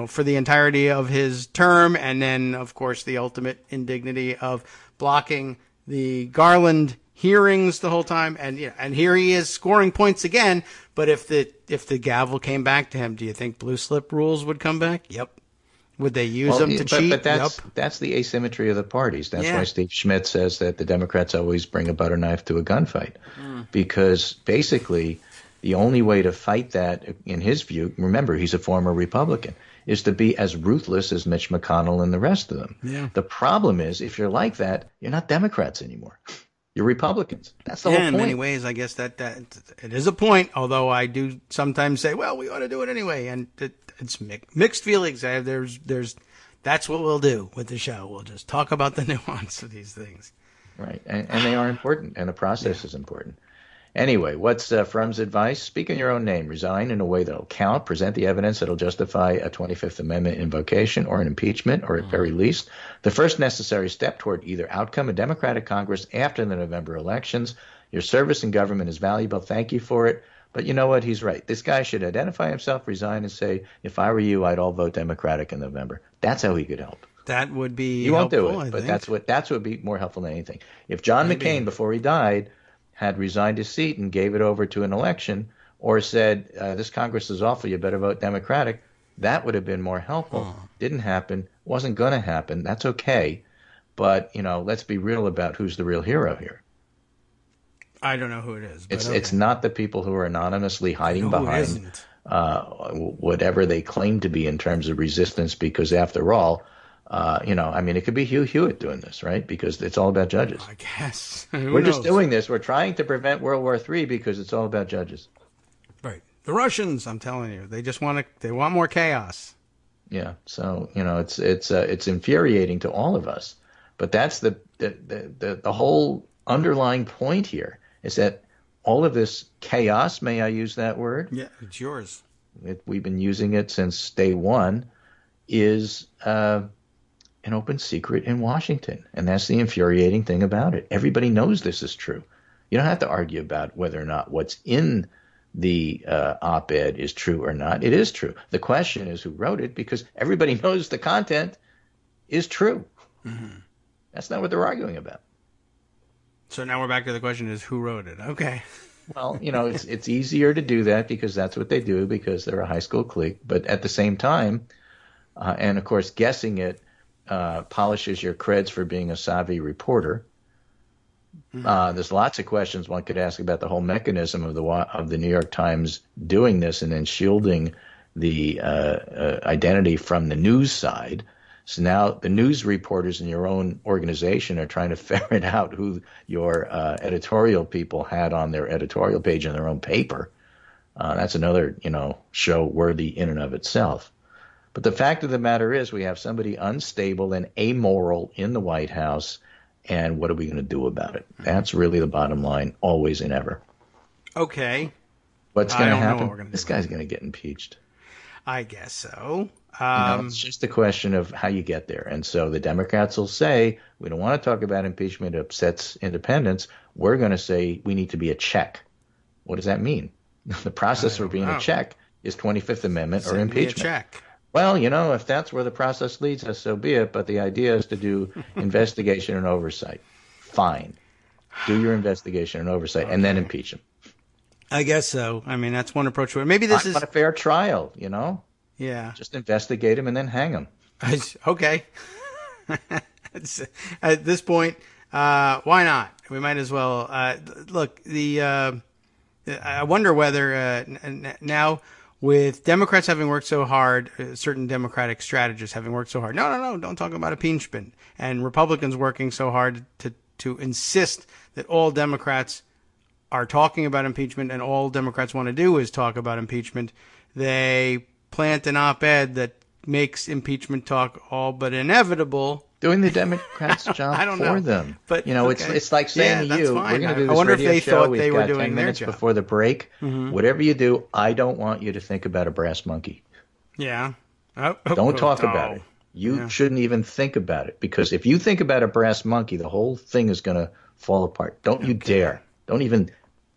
for the entirety of his term. And then, of course, the ultimate indignity of blocking the Garland hearings the whole time, and here he is scoring points again. But if the gavel came back to him, do you think blue slip rules would come back? Yep. Would they use them to cheat? But that's the asymmetry of the parties. That's why Steve Schmidt says that the Democrats always bring a butter knife to a gunfight, because basically the only way to fight that, in his view, remember he's a former Republican, is to be as ruthless as Mitch McConnell and the rest of them. Yeah. The problem is, if you're like that, you're not Democrats anymore. You're Republicans. That's the whole point. In many ways, I guess that it is a point, although I do sometimes say, well, we ought to do it anyway. And it's mixed feelings. That's what we'll do with the show. We'll just talk about the nuance of these things. Right. And they are important, and the process is important. Anyway, what's Frum's advice? Speak in your own name. Resign in a way that'll count. Present the evidence that'll justify a 25th Amendment invocation or an impeachment, or at very least, the first necessary step toward either outcome, a Democratic Congress after the November elections. Your service in government is valuable. Thank you for it. But you know what? He's right. This guy should identify himself, resign, and say, if I were you, I'd all vote Democratic in November. That's how he could help. That would be He won't helpful, do it, but that's what would be more helpful than anything. If John McCain, before he died, had resigned his seat and gave it over to an election, or said, this Congress is awful, you better vote Democratic, that would have been more helpful. Didn't happen, wasn't going to happen. That's okay. But, let's be real about who's the real hero here. I don't know who it is. But it's not the people who are anonymously hiding behind whatever they claim to be in terms of resistance, because after all, it could be Hugh Hewitt doing this, right? Because it's all about judges. I guess. We're just doing this. We're trying to prevent World War III because it's all about judges. Right. The Russians, I'm telling you, they just want more chaos. Yeah. So, it's infuriating to all of us. But that's the whole underlying point here, is that all of this chaos, may I use that word? Yeah, it's yours. We've been using it since day one, is in open secret in Washington. And that's the infuriating thing about it. Everybody knows this is true. You don't have to argue about whether or not what's in the op-ed is true or not. It is true. The question is who wrote it, because everybody knows the content is true. Mm-hmm. That's not what they're arguing about. So now we're back to the question is who wrote it. Okay. Well, it's easier to do that because that's what they do, because they're a high school clique. But at the same time, and of course, guessing it polishes your creds for being a savvy reporter. There's lots of questions one could ask about the whole mechanism of the New York Times doing this and then shielding the identity from the news side. So now the news reporters in your own organization are trying to ferret out who your editorial people had on their editorial page in their own paper. That's another, show worthy in and of itself. But the fact of the matter is we have somebody unstable and amoral in the White House, and what are we going to do about it? That's really the bottom line, always and ever. Okay. What's going to happen? This guy's going to get impeached. I guess so. It's just a question of how you get there. And so the Democrats will say, we don't want to talk about impeachment. It upsets independents. We're going to say we need to be a check. What does that mean? The process for being a check is 25th Amendment or impeachment. Be a check. Well, if that's where the process leads us, so be it. But the idea is to do investigation and oversight. Fine. Do your investigation and oversight, and then impeach them. I guess so. I mean, that's one approach to it. Maybe this is a fair trial, Yeah. Just investigate him and then hang him. Okay. At this point, why not? We might as well. Look, I wonder whether now, with Democrats having worked so hard, certain Democratic strategists having worked so hard, no, don't talk about impeachment, and Republicans working so hard to insist that all Democrats are talking about impeachment and all Democrats want to do is talk about impeachment, they plant an op-ed that makes impeachment talk all but inevitable. Doing the Democrats' job for them. But it's like saying to you, we're going to do this I wonder radio if they show. thought they were doing 10 minutes their job before the break. Mm-hmm. Whatever you do, I don't want you to think about a brass monkey. Yeah. Don't talk about it. You shouldn't even think about it, because if you think about a brass monkey, the whole thing is going to fall apart. Don't you dare. Don't even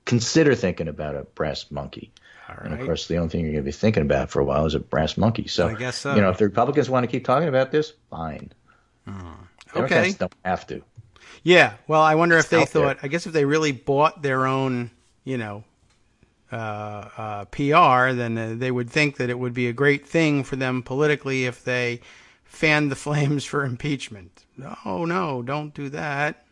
consider thinking about a brass monkey. Right. And, of course, the only thing you're going to be thinking about for a while is a brass monkey. So, I guess so. If the Republicans want to keep talking about this, fine. Democrats don't have to. Yeah. Well, I wonder if they thought, I guess if they really bought their own, PR, then they would think that it would be a great thing for them politically if they fanned the flames for impeachment. No, don't do that.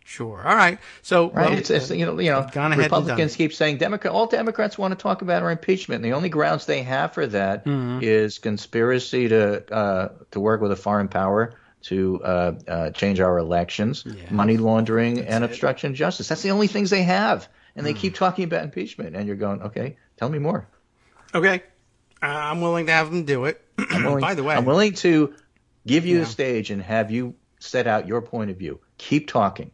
Sure. All right. So, Republicans keep saying all Democrats want to talk about are impeachment. And the only grounds they have for that is conspiracy to work with a foreign power to change our elections, money laundering, and obstruction of justice. That's the only things they have. And they keep talking about impeachment. And you're going, okay, tell me more. Okay. I'm willing to have them do it. By the way, I'm willing to give you the stage and have you set out your point of view. Keep talking.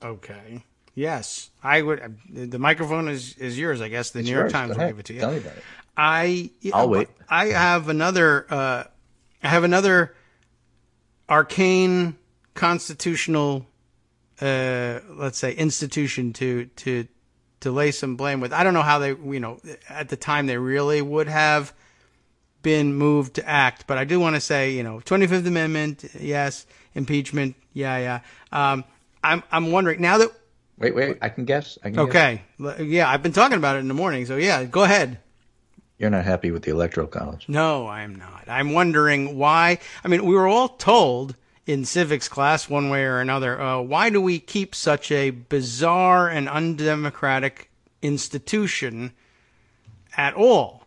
Okay. Yes, I would. The microphone is yours, I guess. New York Times will give it to you. Tell me about it. I'll wait. I have another. Arcane constitutional, let's say, institution to lay some blame with. I don't know how they, at the time they really would have been moved to act, but I do want to say, 25th Amendment, yes. Impeachment, yeah. I'm wondering now that. Wait. I can guess. Okay. Yeah, I've been talking about it in the morning. So yeah, go ahead. You're not happy with the Electoral College. No, I'm not. I'm wondering why. I mean, we were all told in civics class one way or another, why do we keep such a bizarre and undemocratic institution at all?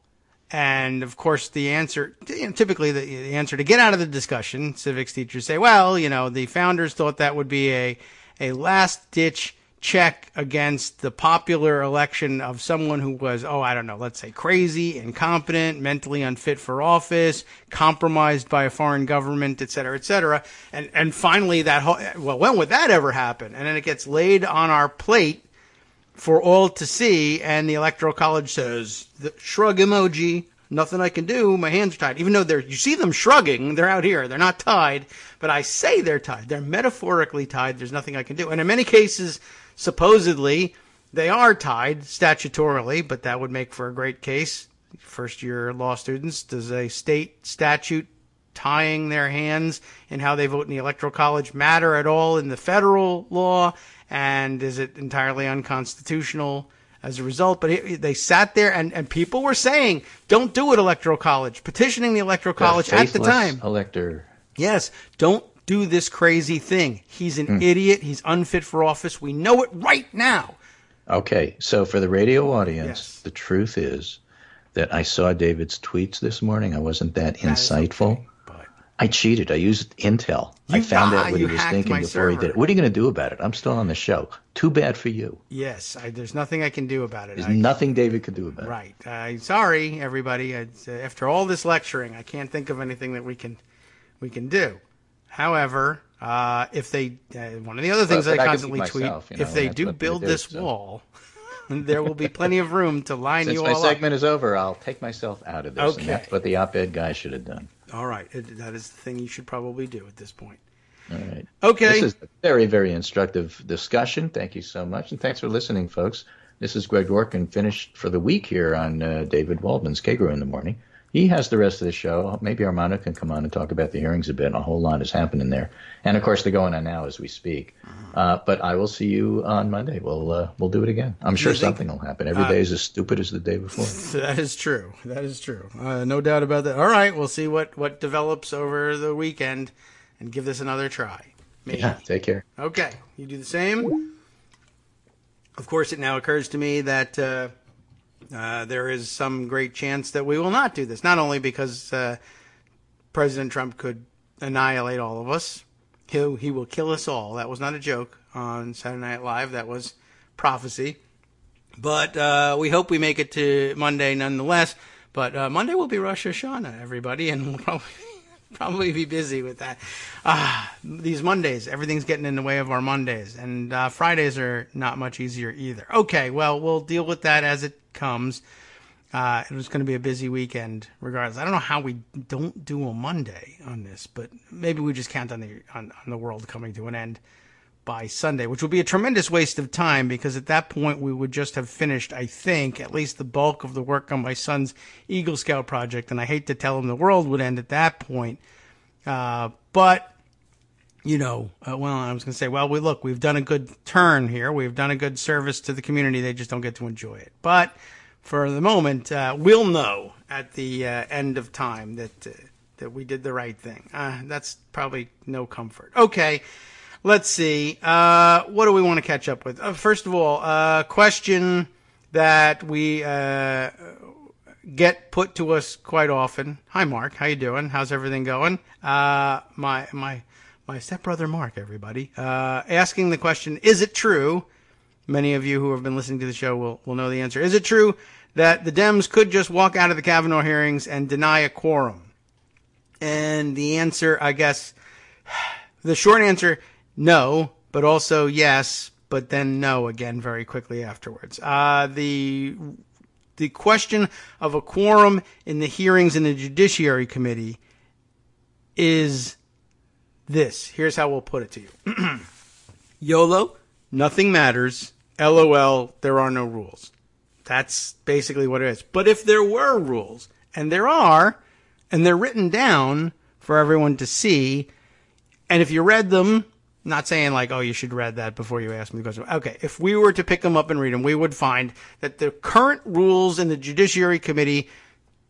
And of course, the answer, typically the answer to get out of the discussion, civics teachers say, well, the founders thought that would be a last-ditch check against the popular election of someone who was, let's say crazy, incompetent, mentally unfit for office, compromised by a foreign government, et cetera, et cetera. And finally, when would that ever happen? And then it gets laid on our plate for all to see, and the Electoral College says, the shrug emoji, nothing I can do. My hands are tied. Even though you see them shrugging, they're out here. They're not tied, but I say they're tied. They're metaphorically tied. There's nothing I can do. And in many cases, supposedly, they are tied statutorily, but that would make for a great case. First-year law students, does a state statute tying their hands in how they vote in the Electoral College matter at all in the federal law? And is it entirely unconstitutional as a result? But they sat there, and people were saying, don't do it, Electoral College, petitioning the Electoral College at the time. Elector. Yes, don't do this crazy thing. He's an idiot. He's unfit for office. We know it right now. Okay, so for the radio audience, The truth is that I saw David's tweets this morning. I wasn't that insightful. Okay, but I cheated. I used Intel. I found out what he was thinking before he did it. What are you going to do about it? I'm still on the show. Too bad for you. Yes, there's nothing I can do about it. There's nothing David could do about it. Right. Sorry, everybody. After all this lecturing, I can't think of anything that we can do. However, if they, one of the other things I constantly tweet, if they do build this wall, there will be plenty of room to line you all up. Since my segment is over, I'll take myself out of this. Okay. And that's what the op-ed guy should have done. All right. That is the thing you should probably do at this point. All right. Okay. This is a very, very instructive discussion. Thank you so much. And thanks for listening, folks. This is Greg Dworkin, finished for the week here on David Waldman's Kagro in the Morning. He has the rest of the show. Maybe Armando can come on and talk about the hearings a bit. A whole lot is happening there. And, of course, they're going on now as we speak. But I will see you on Monday. We'll do it again. I'm sure something will happen. Every day is as stupid as the day before. That is true. No doubt about that. All right. We'll see what develops over the weekend and give this another try. Maybe. Yeah, take care. Okay. You do the same. Of course, it now occurs to me that there is some great chance that we will not do this. Not only because President Trump could annihilate all of us. He will kill us all. That was not a joke on Saturday Night Live. That was prophecy. But we hope we make it to Monday nonetheless. But Monday will be Rosh Hashanah, everybody, and we'll probably be busy with that. These Mondays, everything's getting in the way of our Mondays. And Fridays are not much easier either. Okay, well, we'll deal with that as it comes. It was going to be a busy weekend regardless. I don't know how we don't do a Monday on this, but maybe we just count on the world coming to an end by Sunday, which would be a tremendous waste of time because at that point we would just have finished, I think, at least the bulk of the work on my son's Eagle Scout project. And I hate to tell him the world would end at that point. But, I was going to say, we've done a good turn here. We've done a good service to the community. They just don't get to enjoy it. But for the moment, we'll know at the end of time that we did the right thing. That's probably no comfort. Okay, let's see. What do we want to catch up with? First of all, a question that we get put to us quite often. Hi, Mark. How you doing? How's everything going? My stepbrother Mark, everybody, asking the question, is it true? Many of you who have been listening to the show will know the answer. Is it true that the Dems could just walk out of the Kavanaugh hearings and deny a quorum? And the answer, I guess, the short answer, no, but also yes, but then no again very quickly afterwards. The question of a quorum in the hearings in the Judiciary Committee is this. Here's how we'll put it to you. YOLO, nothing matters. LOL, there are no rules. That's basically what it is. But if there were rules, and there are, and they're written down for everyone to see, and if you read them, not saying like, oh, you should read that before you ask me the question. Okay, if we were to pick them up and read them, we would find that the current rules in the Judiciary Committee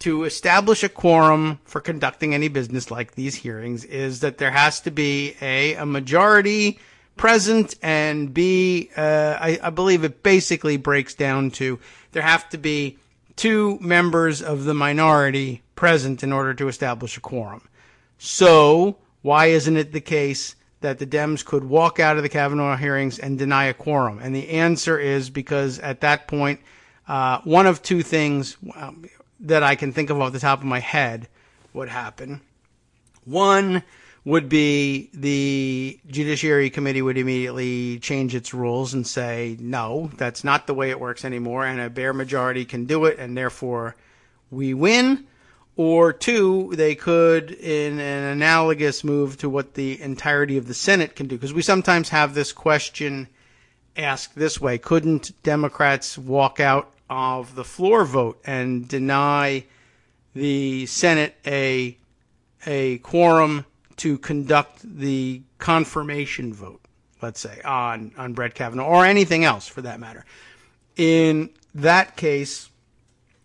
to establish a quorum for conducting any business like these hearings is that there has to be a majority present, and B, I believe it basically breaks down to there have to be 2 members of the minority present in order to establish a quorum. So why isn't it the case that the Dems could walk out of the Kavanaugh hearings and deny a quorum? And the answer is because at that point, one of 2 things that I can think of off the top of my head would happen. One would be the Judiciary Committee would immediately change its rules and say, no, that's not the way it works anymore, and a bare majority can do it, and therefore we win. Or two, they could, in an analogous move to what the entirety of the Senate can do. Because we sometimes have this question asked this way. Couldn't Democrats walk out of the floor vote and deny the Senate a quorum to conduct the confirmation vote, let's say, on Brett Kavanaugh, or anything else for that matter? In that case,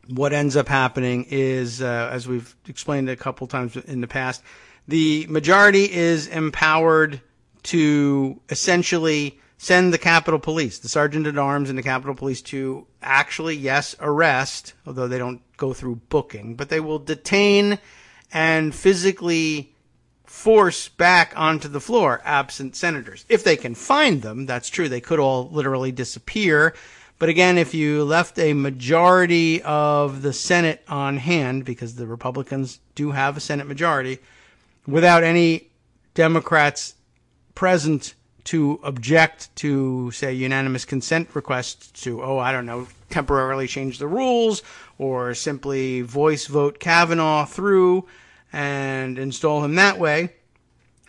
what ends up happening is, as we've explained a couple times in the past, the majority is empowered to essentially send the Capitol Police, the Sergeant at Arms and the Capitol Police, to actually, yes, arrest, although they don't go through booking, but they will detain and physically force back onto the floor absent senators. If they can find them, that's true. They could all literally disappear. But again, if you left a majority of the Senate on hand, because the Republicans do have a Senate majority, without any Democrats present to object to, say, unanimous consent requests to, temporarily change the rules or simply voice vote Kavanaugh through and install him that way,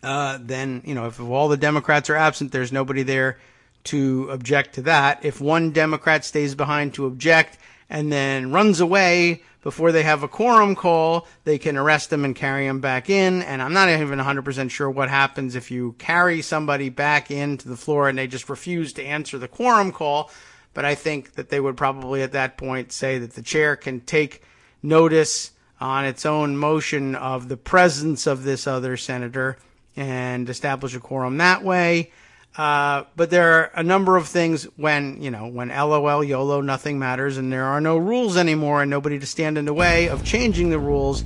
then, if all the Democrats are absent, there's nobody there to object to that. If one Democrat stays behind to object and then runs away before they have a quorum call, they can arrest him and carry him back in. And I'm not even 100% sure what happens if you carry somebody back into the floor and they just refuse to answer the quorum call. But I think that they would probably at that point say that the chair can take notice on its own motion of the presence of this other senator and establish a quorum that way. But there are a number of things when LOL, YOLO, nothing matters, and there are no rules anymore and nobody to stand in the way of changing the rules.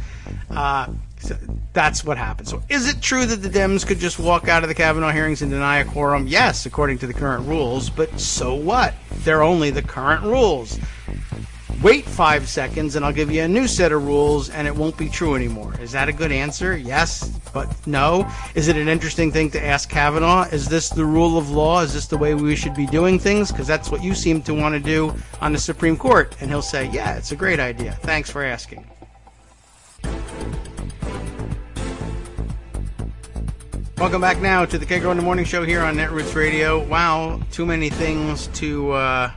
So that's what happens. So is it true that the Dems could just walk out of the Kavanaugh hearings and deny a quorum? Yes, according to the current rules, but so what? They're only the current rules. Wait 5 seconds and I'll give you a new set of rules and it won't be true anymore. Is that a good answer? Yes, but no. Is it an interesting thing to ask Kavanaugh? Is this the rule of law? Is this the way we should be doing things? Because that's what you seem to want to do on the Supreme Court. And he'll say, yeah, it's a great idea. Thanks for asking. Welcome back now to the Kagro in the Morning Show here on Netroots Radio. Wow, too many things to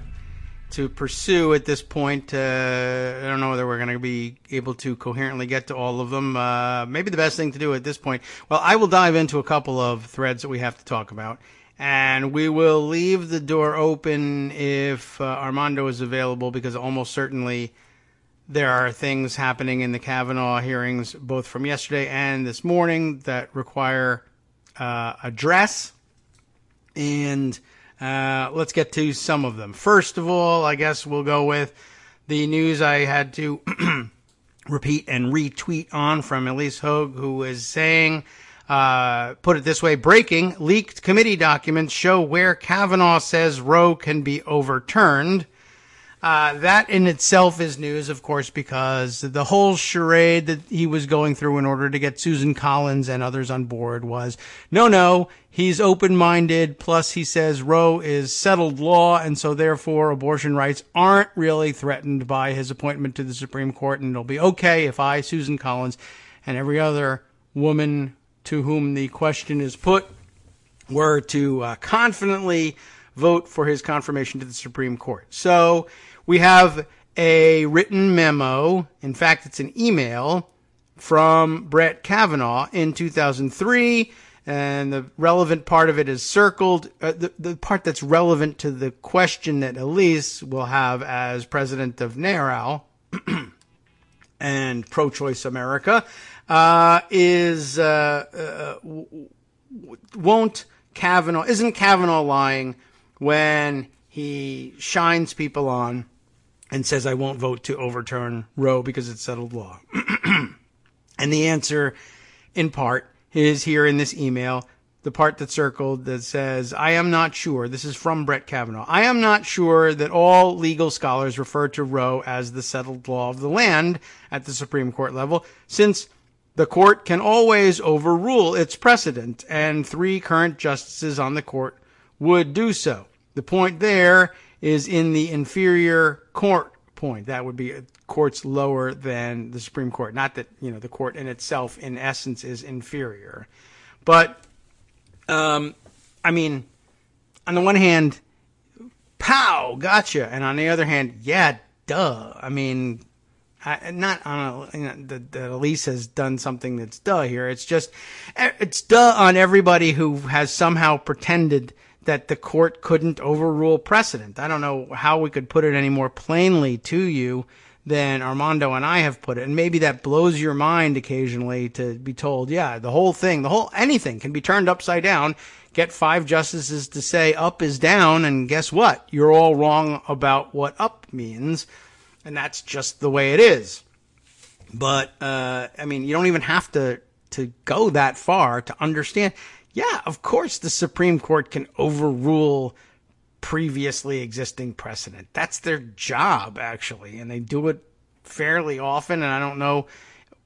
pursue at this point. I don't know whether we're going to be able to coherently get to all of them. Maybe the best thing to do at this point, well, I will dive into a couple of threads that we have to talk about, and we will leave the door open if Armando is available, because almost certainly there are things happening in the Kavanaugh hearings, both from yesterday and this morning, that require address. And let's get to some of them. First of all, I guess we'll go with the news I had to repeat and retweet on from Elise Hogue, who was saying, put it this way, breaking, leaked committee documents show where Kavanaugh says Roe can be overturned. That in itself is news, of course, because the whole charade that he was going through in order to get Susan Collins and others on board was, no, he's open-minded, plus he says Roe is settled law, and so therefore abortion rights aren't really threatened by his appointment to the Supreme Court, and it'll be okay if I, Susan Collins, and every other woman to whom the question is put were to confidently vote for his confirmation to the Supreme Court. So we have a written memo. In fact, it's an email from Brett Kavanaugh in 2003, and the relevant part of it is circled. The part that's relevant to the question that Elise will have as president of NARAL and Pro-Choice America is isn't Kavanaugh lying when he shines people on and says, I won't vote to overturn Roe because it's settled law? And the answer, in part, is here in this email, the part that's circled that says, I am not sure, this is from Brett Kavanaugh, I am not sure that all legal scholars refer to Roe as the settled law of the land at the Supreme Court level, since the court can always overrule its precedent, and 3 current justices on the court would do so. The point there is in the inferior court point. That would be courts lower than the Supreme Court. Not that, the court in itself, in essence, is inferior. But, on the one hand, pow, gotcha. And on the other hand, yeah, duh. Not on that Elise has done something that's duh here. It's just, it's duh on everybody who has somehow pretended that the court couldn't overrule precedent. I don't know how we could put it any more plainly to you than Armando and I have put it. And maybe that blows your mind occasionally to be told, yeah, anything can be turned upside down. Get 5 justices to say up is down, and guess what? You're all wrong about what up means. And that's just the way it is. But, you don't even have to go that far to understand. Yeah, of course the Supreme Court can overrule previously existing precedent. That's their job, actually. And they do it fairly often. And I don't know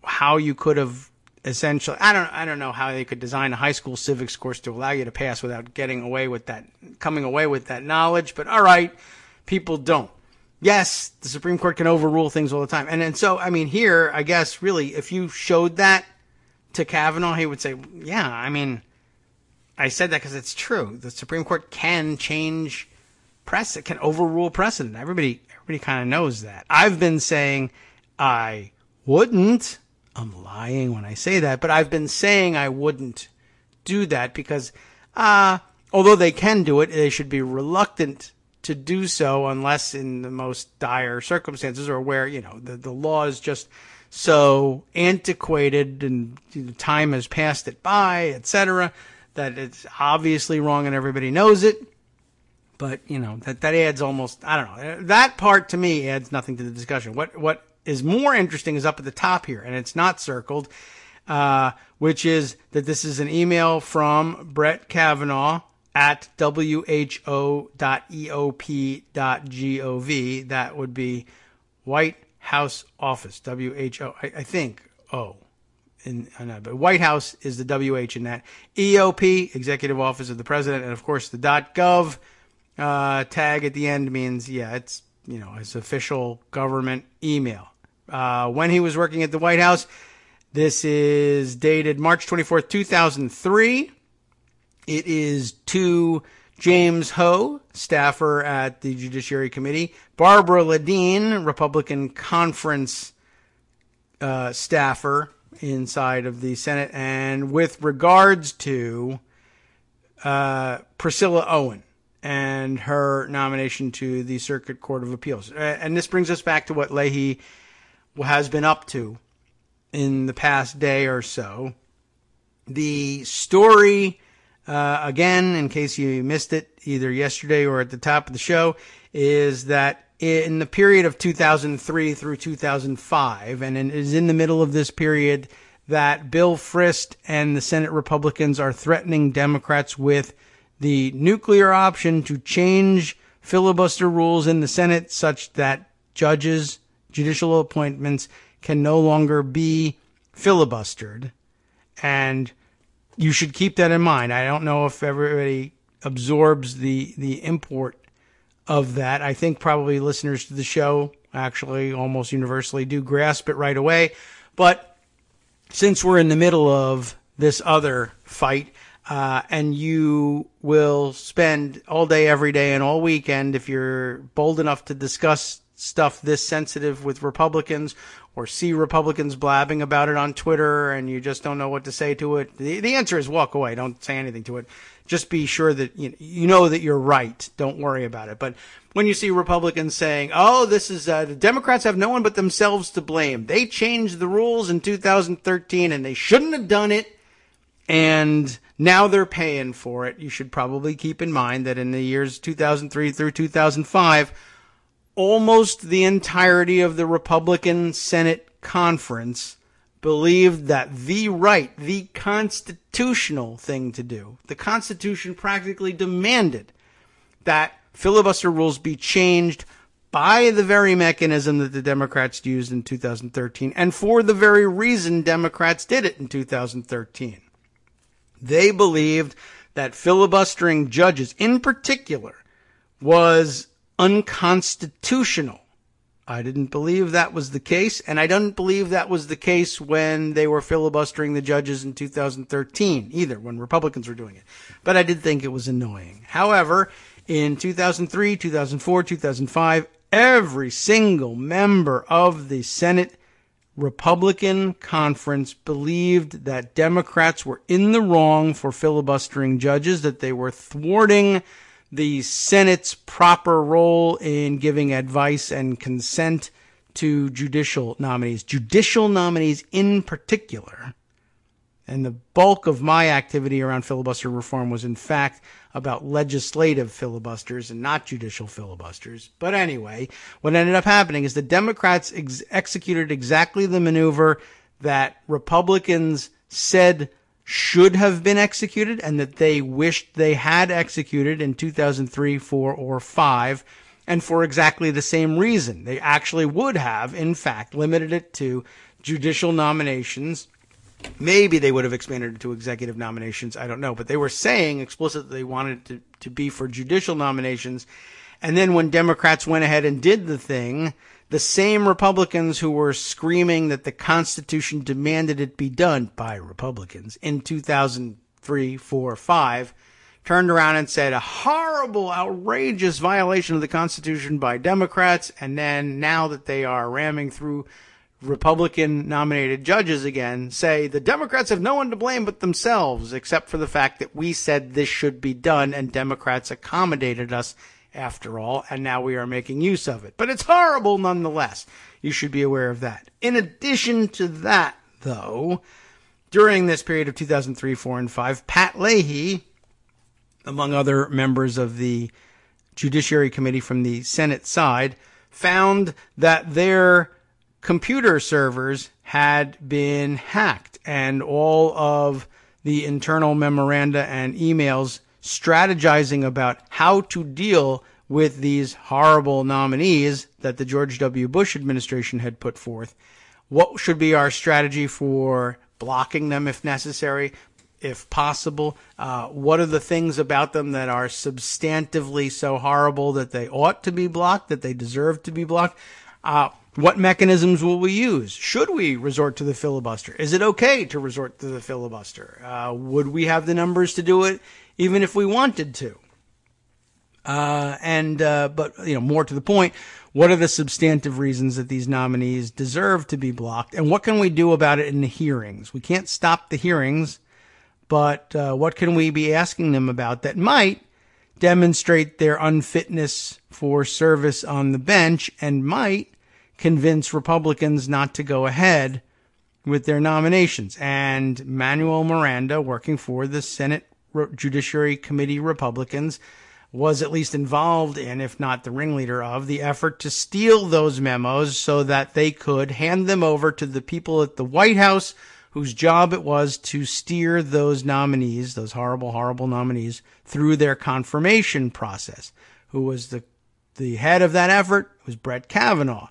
how you could have essentially, I don't know how they could design a high school civics course to allow you to pass without coming away with that knowledge. But all right, people don't. Yes, the Supreme Court can overrule things all the time. And so, here, I guess, really, if you showed that to Kavanaugh, he would say, yeah, I said that because it's true. The Supreme Court can change precedent, can overrule precedent. Everybody kind of knows that. I've been saying I wouldn't. I'm lying when I say that, but I've been saying I wouldn't do that because, although they can do it, they should be reluctant to do so unless in the most dire circumstances or where, the law is just so antiquated and time has passed it by, etc., that it's obviously wrong and everybody knows it. But, that adds almost, I don't know. That part to me adds nothing to the discussion. What is more interesting is up at the top here, and it's not circled, which is that this is an email from Brett Kavanaugh at who.eop.gov. That would be White House Office, WHO, I think, O. But White House is the WH in that. EOP, Executive Office of the President, and of course the .gov tag at the end means, it's, his official government email. When he was working at the White House, this is dated March 24th, 2003. It is to James Ho, staffer at the Judiciary Committee, Barbara Ladine, Republican conference staffer inside of the Senate, and with regards to Priscilla Owen and her nomination to the Circuit Court of Appeals. And this brings us back to what Leahy has been up to in the past day or so. The story, again, in case you missed it either yesterday or at the top of the show, is that in the period of 2003 through 2005, and it is in the middle of this period that Bill Frist and the Senate Republicans are threatening Democrats with the nuclear option to change filibuster rules in the Senate such that judicial appointments can no longer be filibustered. And you should keep that in mind. I don't know if everybody absorbs the import of that. I think probably listeners to the show actually almost universally do grasp it right away. But since we're in the middle of this other fight, and you will spend all day, every day, and all weekend, if you're bold enough to discuss stuff this sensitive with Republicans or see Republicans blabbing about it on Twitter and you just don't know what to say to it, the answer is walk away. Don't say anything to it. Just be sure that you know that you're right. Don't worry about it. But when you see Republicans saying, oh, this is the Democrats have no one but themselves to blame. They changed the rules in 2013 and they shouldn't have done it. And now they're paying for it. You should probably keep in mind that in the years 2003 through 2005, almost the entirety of the Republican Senate conference believed that the constitutional thing to do, the Constitution practically demanded that filibuster rules be changed by the very mechanism that the Democrats used in 2013, and for the very reason Democrats did it in 2013. They believed that filibustering judges in particular was unconstitutional. I didn't believe that was the case, and I didn't believe that was the case when they were filibustering the judges in 2013 either, when Republicans were doing it. But I did think it was annoying. However, in 2003, 2004, 2005, every single member of the Senate Republican conference believed that Democrats were in the wrong for filibustering judges, that they were thwarting the Senate's proper role in giving advice and consent to judicial nominees in particular. And the bulk of my activity around filibuster reform was, in fact, about legislative filibusters and not judicial filibusters. But anyway, what ended up happening is the Democrats executed exactly the maneuver that Republicans said should have been executed and that they wished they had executed in 2003, 4, or 5, and for exactly the same reason. They actually would have, in fact, limited it to judicial nominations. Maybe they would have expanded it to executive nominations. I don't know. But they were saying explicitly they wanted it to be for judicial nominations. And then when Democrats went ahead and did the thing, the same Republicans who were screaming that the Constitution demanded it be done by Republicans in 2003, 4, 5, turned around and said a horrible, outrageous violation of the Constitution by Democrats. And then now that they are ramming through Republican-nominated judges again, say the Democrats have no one to blame but themselves, except for the fact that we said this should be done and Democrats accommodated us after all, and now we are making use of it. But it's horrible nonetheless. You should be aware of that. In addition to that, though, during this period of 2003, 4, and 5, Pat Leahy, among other members of the Judiciary Committee from the Senate side, found that their computer servers had been hacked, and all of the internal memoranda and emails strategizing about how to deal with these horrible nominees that the George W. Bush administration had put forth. What should be our strategy for blocking them if necessary, if possible? What are the things about them that are substantively so horrible that they ought to be blocked, that they deserve to be blocked? What mechanisms will we use? Should we resort to the filibuster? Is it okay to resort to the filibuster? Would we have the numbers to do it even if we wanted to? But more to the point, what are the substantive reasons that these nominees deserve to be blocked? And what can we do about it in the hearings? We can't stop the hearings, but what can we be asking them about that might demonstrate their unfitness for service on the bench and might convince Republicans not to go ahead with their nominations? And Manuel Miranda, working for the Senate Judiciary Committee Republicans, was at least involved in, if not the ringleader of, the effort to steal those memos so that they could hand them over to the people at the White House whose job it was to steer those nominees, those horrible, horrible nominees, through their confirmation process. Who was the head of that effort? It was Brett Kavanaugh.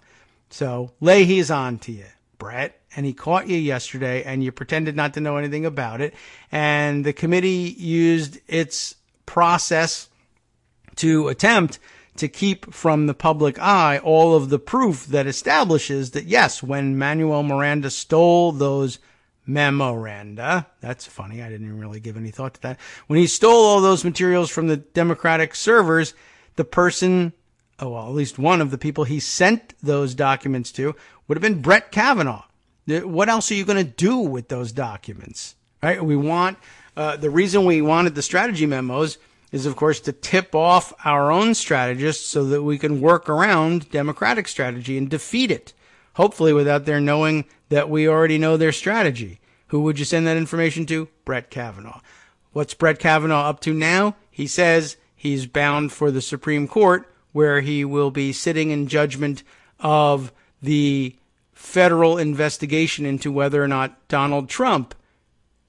So Leahy's on to you, Brett, and he caught you yesterday, and you pretended not to know anything about it. And the committee used its process to attempt to keep from the public eye all of the proof that establishes that, yes, when Manuel Miranda stole those memoranda, that's funny, I didn't even really give any thought to that. When he stole all those materials from the Democratic servers, the person, at least one of the people he sent those documents to would have been Brett Kavanaugh. What else are you going to do with those documents? Right? We want, the reason we wanted the strategy memos is, of course, to tip off our own strategists so that we can work around Democratic strategy and defeat it, hopefully without their knowing that we already know their strategy. Who would you send that information to? Brett Kavanaugh. What's Brett Kavanaugh up to now? He says he's bound for the Supreme Court, where he will be sitting in judgment of the federal investigation into whether or not Donald Trump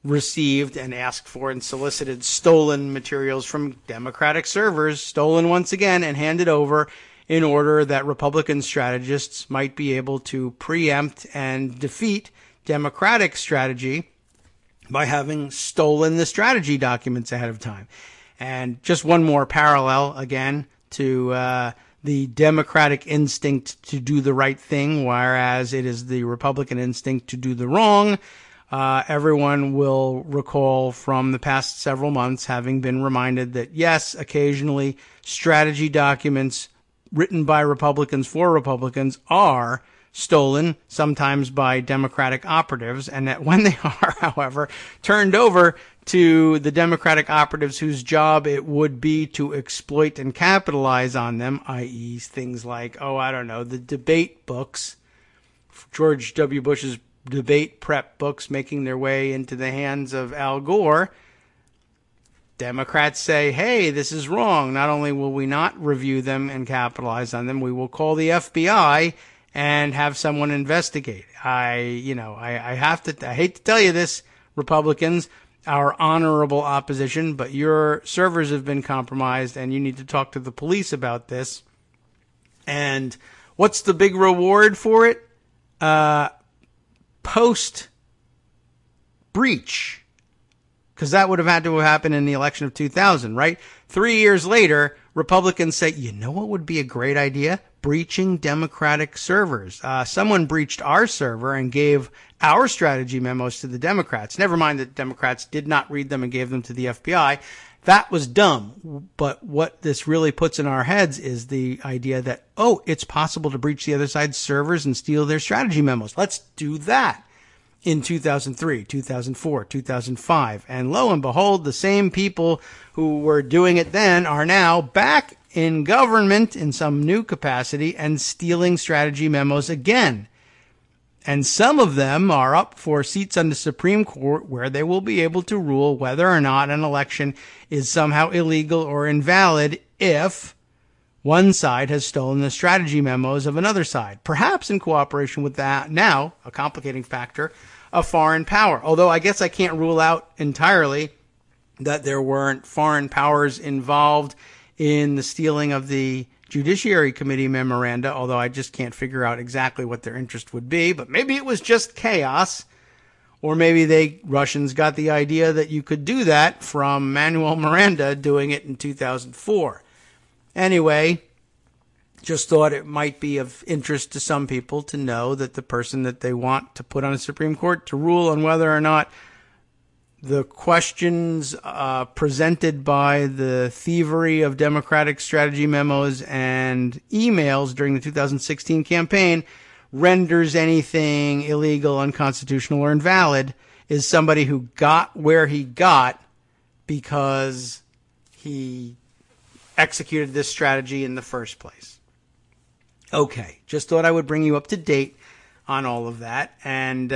received and asked for and solicited stolen materials from Democratic servers, stolen once again and handed over in order that Republican strategists might be able to preempt and defeat Democratic strategy by having stolen the strategy documents ahead of time. And just one more parallel, again, to the Democratic instinct to do the right thing, whereas it is the Republican instinct to do the wrong. Everyone will recall from the past several months having been reminded that, yes, occasionally strategy documents written by Republicans for Republicans are stolen, sometimes by Democratic operatives, and that when they are, however, turned over to the Democratic operatives whose job it would be to exploit and capitalize on them, i.e. things like, the debate books, George W. Bush's debate prep books making their way into the hands of Al Gore, Democrats say, hey, this is wrong. Not only will we not review them and capitalize on them, we will call the FBI and have someone investigate. I hate to tell you this, Republicans, our honorable opposition, but your servers have been compromised and you need to talk to the police about this. And what's the big reward for it? Post-breach. Because that would have had to have happened in the election of 2000, right? 3 years later, Republicans say, you know what would be a great idea? Breaching Democratic servers. Someone breached our server and gave our strategy memos to the Democrats. Never mind that Democrats did not read them and gave them to the FBI. That was dumb. But what this really puts in our heads is the idea that, it's possible to breach the other side's servers and steal their strategy memos. Let's do that. In 2003, 2004, 2005. And lo and behold, the same people who were doing it then are now back in government in some new capacity and stealing strategy memos again. And some of them are up for seats on the Supreme Court where they will be able to rule whether or not an election is somehow illegal or invalid if one side has stolen the strategy memos of another side, perhaps in cooperation with that, now a complicating factor, a foreign power. Although I guess I can't rule out entirely that there weren't foreign powers involved in the stealing of the Judiciary Committee memoranda, although I just can't figure out exactly what their interest would be. But maybe it was just chaos, or maybe Russians got the idea that you could do that from Manuel Miranda doing it in 2004. Anyway, just thought it might be of interest to some people to know that the person that they want to put on a Supreme Court to rule on whether or not the questions presented by the thievery of Democratic strategy memos and emails during the 2016 campaign renders anything illegal, unconstitutional, or invalid is somebody who got where he got because he executed this strategy in the first place. Okay, just thought I would bring you up to date on all of that. And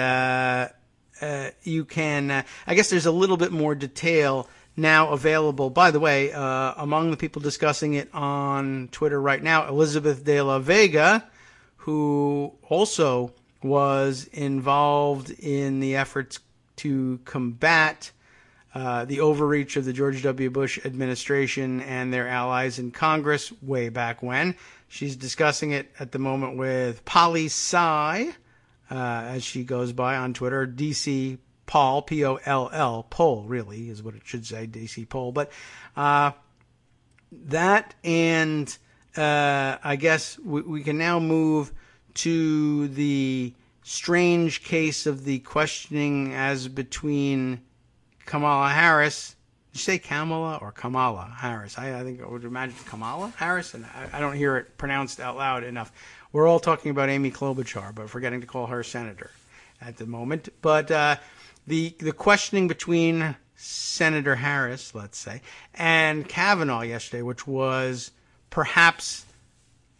you can, I guess there's a little bit more detail now available. By the way, among the people discussing it on Twitter right now, Elizabeth de la Vega, who also was involved in the efforts to combat the overreach of the George W. Bush administration and their allies in Congress way back when. She's discussing it at the moment with Poli Sci, as she goes by on Twitter, DC Poll, P-O-L-L, Poll really is what it should say, DC Poll. But that and I guess we can now move to the strange case of the questioning as between Kamala Harris. Did you say Kamala or Kamala Harris? I think I would imagine Kamala Harris, and I don't hear it pronounced out loud enough. We're all talking about Amy Klobuchar, but forgetting to call her senator at the moment. But the questioning between Senator Harris, let's say, and Kavanaugh yesterday, which was perhaps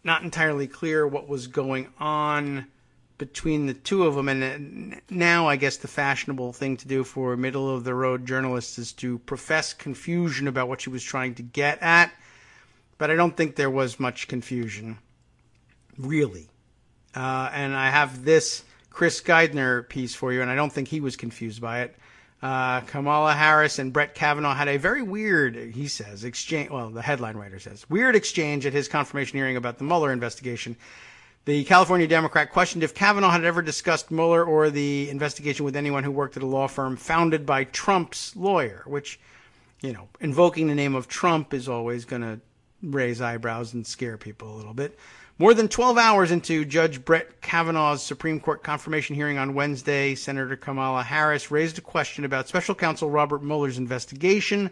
not entirely clear what was going on between the two of them. And now I guess the fashionable thing to do for middle-of-the-road journalists is to profess confusion about what she was trying to get at. But I don't think there was much confusion, really. And I have this Chris Geithner piece for you, and I don't think he was confused by it. Kamala Harris and Brett Kavanaugh had a very weird, he says, exchange. Well, the headline writer says, weird exchange at his confirmation hearing about the Mueller investigation. The California Democrat questioned if Kavanaugh had ever discussed Mueller or the investigation with anyone who worked at a law firm founded by Trump's lawyer, which, you know, invoking the name of Trump is always going to raise eyebrows and scare people a little bit. More than 12 hours into Judge Brett Kavanaugh's Supreme Court confirmation hearing on Wednesday, Senator Kamala Harris raised a question about Special Counsel Robert Mueller's investigation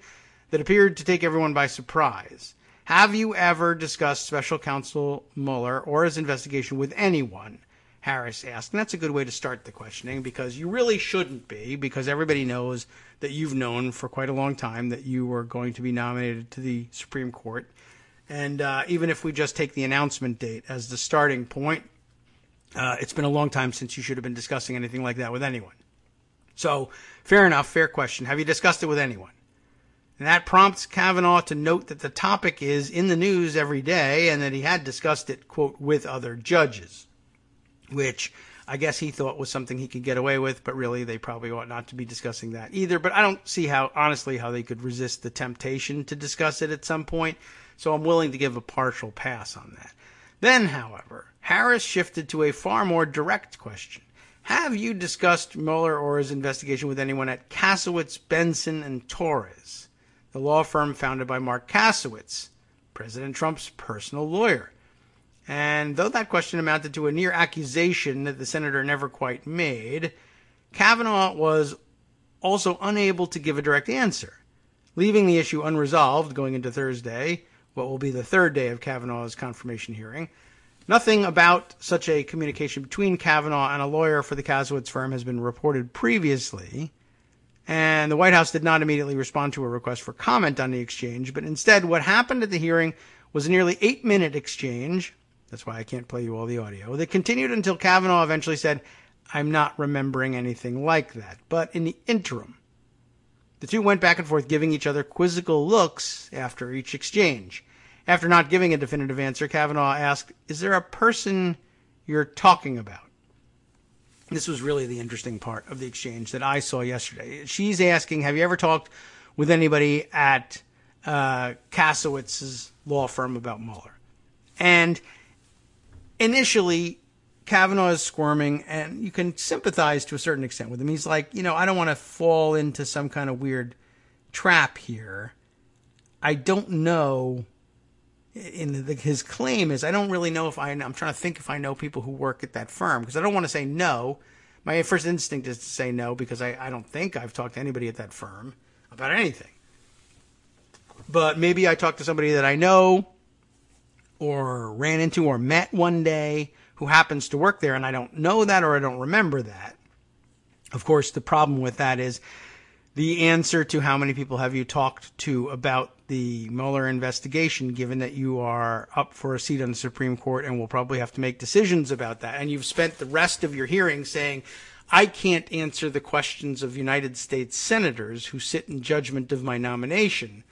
that appeared to take everyone by surprise. Have you ever discussed Special Counsel Mueller or his investigation with anyone? Harris asked. And that's a good way to start the questioning, because you really shouldn't be, because everybody knows that you've known for quite a long time that you were going to be nominated to the Supreme Court. And even if we just take the announcement date as the starting point, it's been a long time since you should have been discussing anything like that with anyone. So, fair enough, fair question. Have you discussed it with anyone? And that prompts Kavanaugh to note that the topic is in the news every day and that he had discussed it, quote, with other judges, which I guess he thought was something he could get away with, but really they probably ought not to be discussing that either. But I don't see honestly, how they could resist the temptation to discuss it at some point. So I'm willing to give a partial pass on that. Then, however, Harris shifted to a far more direct question. Have you discussed Mueller or his investigation with anyone at Kasowitz, Benson, and Torres, the law firm founded by Mark Kasowitz, President Trump's personal lawyer? And though that question amounted to a near accusation that the senator never quite made, Kavanaugh was also unable to give a direct answer, leaving the issue unresolved going into Thursday, what will be the third day of Kavanaugh's confirmation hearing. Nothing about such a communication between Kavanaugh and a lawyer for the Kasowitz firm has been reported previously, and the White House did not immediately respond to a request for comment on the exchange, but instead what happened at the hearing was a nearly 8-minute exchange. That's why I can't play you all the audio. That continued until Kavanaugh eventually said, "I'm not remembering anything like that." But in the interim, the two went back and forth, giving each other quizzical looks after each exchange. After not giving a definitive answer, Kavanaugh asked, "Is there a person you're talking about?" This was really the interesting part of the exchange that I saw yesterday. She's asking, have you ever talked with anybody at Kasowitz's law firm about Mueller? And initially, Kavanaugh is squirming, and you can sympathize to a certain extent with him. He's like, I don't want to fall into some kind of weird trap here. I don't know. His claim is, I don't really know I'm trying to think if I know people who work at that firm, because I don't want to say no. My first instinct is to say no, because I don't think I've talked to anybody at that firm about anything. But maybe I talked to somebody that I know or ran into or met one day who happens to work there, and I don't know that or I don't remember that. Of course, the problem with that is the answer to how many people have you talked to about the Mueller investigation, given that you are up for a seat on the Supreme Court and will probably have to make decisions about that. And you've spent the rest of your hearing saying, I can't answer the questions of United States senators who sit in judgment of my nomination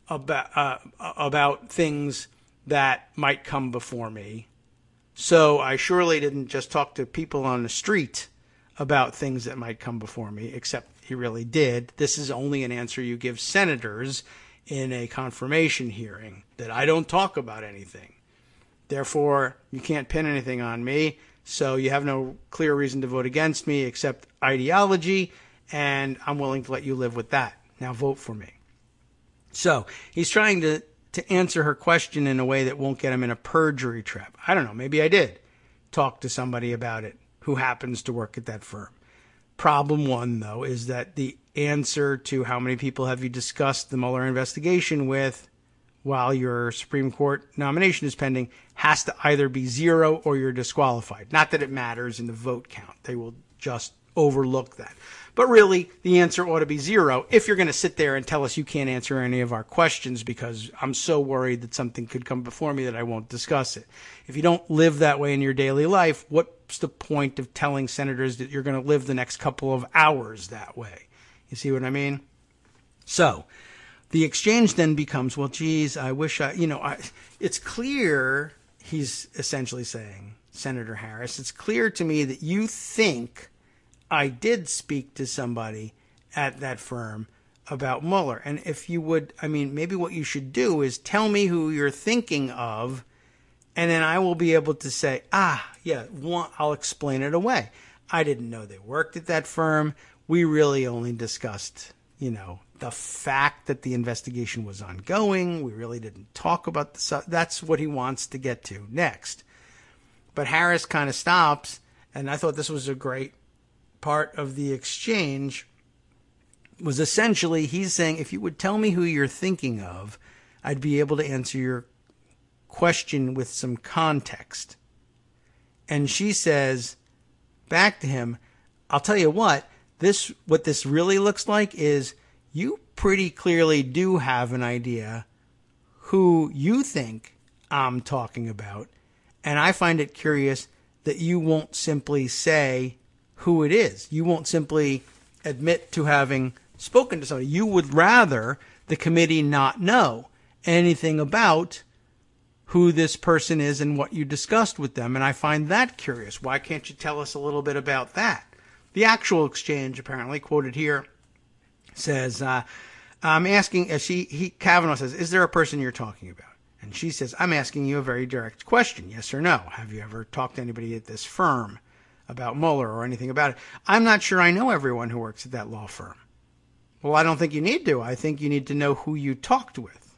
about things that might come before me. So I surely didn't just talk to people on the street about things that might come before me, except he really did. This is only an answer you give senators in a confirmation hearing, that I don't talk about anything. Therefore, you can't pin anything on me, so you have no clear reason to vote against me except ideology, and I'm willing to let you live with that. Now vote for me. So he's trying to answer her question in a way that won't get him in a perjury trap. I don't know, maybe I did talk to somebody about it who happens to work at that firm. Problem one, though, is that the answer to how many people have you discussed the Mueller investigation with while your Supreme Court nomination is pending has to either be 0 or you're disqualified. Not that it matters in the vote count. They will just overlook that. But really, the answer ought to be 0 if you're going to sit there and tell us you can't answer any of our questions because I'm so worried that something could come before me that I won't discuss it. If you don't live that way in your daily life, what's the point of telling senators that you're going to live the next couple of hours that way? You see what I mean? So the exchange then becomes, well, geez, I wish it's clear, he's essentially saying, Senator Harris, it's clear to me that you think I did speak to somebody at that firm about Mueller. And if you would, maybe what you should do is tell me who you're thinking of, and then I will be able to say, I'll explain it away. I didn't know they worked at that firm. We really only discussed, the fact that the investigation was ongoing. We really didn't talk about that's what he wants to get to next. But Harris kind of stops, and I thought this was a great part of the exchange, was essentially he's saying, if you would tell me who you're thinking of, I'd be able to answer your question with some context. And she says back to him, I'll tell you what this really looks like is you pretty clearly do have an idea who you think I'm talking about. And I find it curious that you won't simply say who it is. You won't simply admit to having spoken to somebody. You would rather the committee not know anything about who this person is and what you discussed with them. And I find that curious. Why can't you tell us a little bit about that? The actual exchange, apparently, quoted here, says, I'm asking, Kavanaugh says, is there a person you're talking about? And she says, I'm asking you a very direct question, yes or no. Have you ever talked to anybody at this firm about Mueller or anything about it? I'm not sure I know everyone who works at that law firm. Well, I don't think you need to. I think you need to know who you talked with.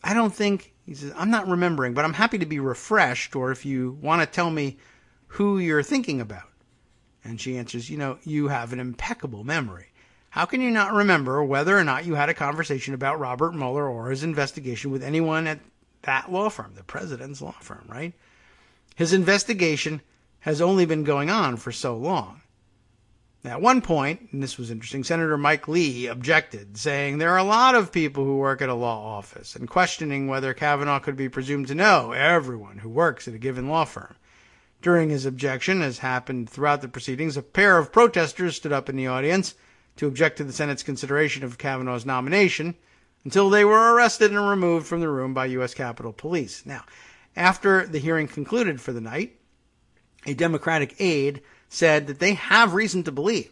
I don't think, he says, I'm not remembering, but I'm happy to be refreshed, or if you want to tell me who you're thinking about. And she answers, you have an impeccable memory. How can you not remember whether or not you had a conversation about Robert Mueller or his investigation with anyone at that law firm, the president's law firm, right? His investigation has only been going on for so long. At one point, and this was interesting, Senator Mike Lee objected, saying there are a lot of people who work at a law office, and questioning whether Kavanaugh could be presumed to know everyone who works at a given law firm. During his objection, as happened throughout the proceedings, a pair of protesters stood up in the audience to object to the Senate's consideration of Kavanaugh's nomination until they were arrested and removed from the room by U.S. Capitol Police. Now, after the hearing concluded for the night, a Democratic aide said that they have reason to believe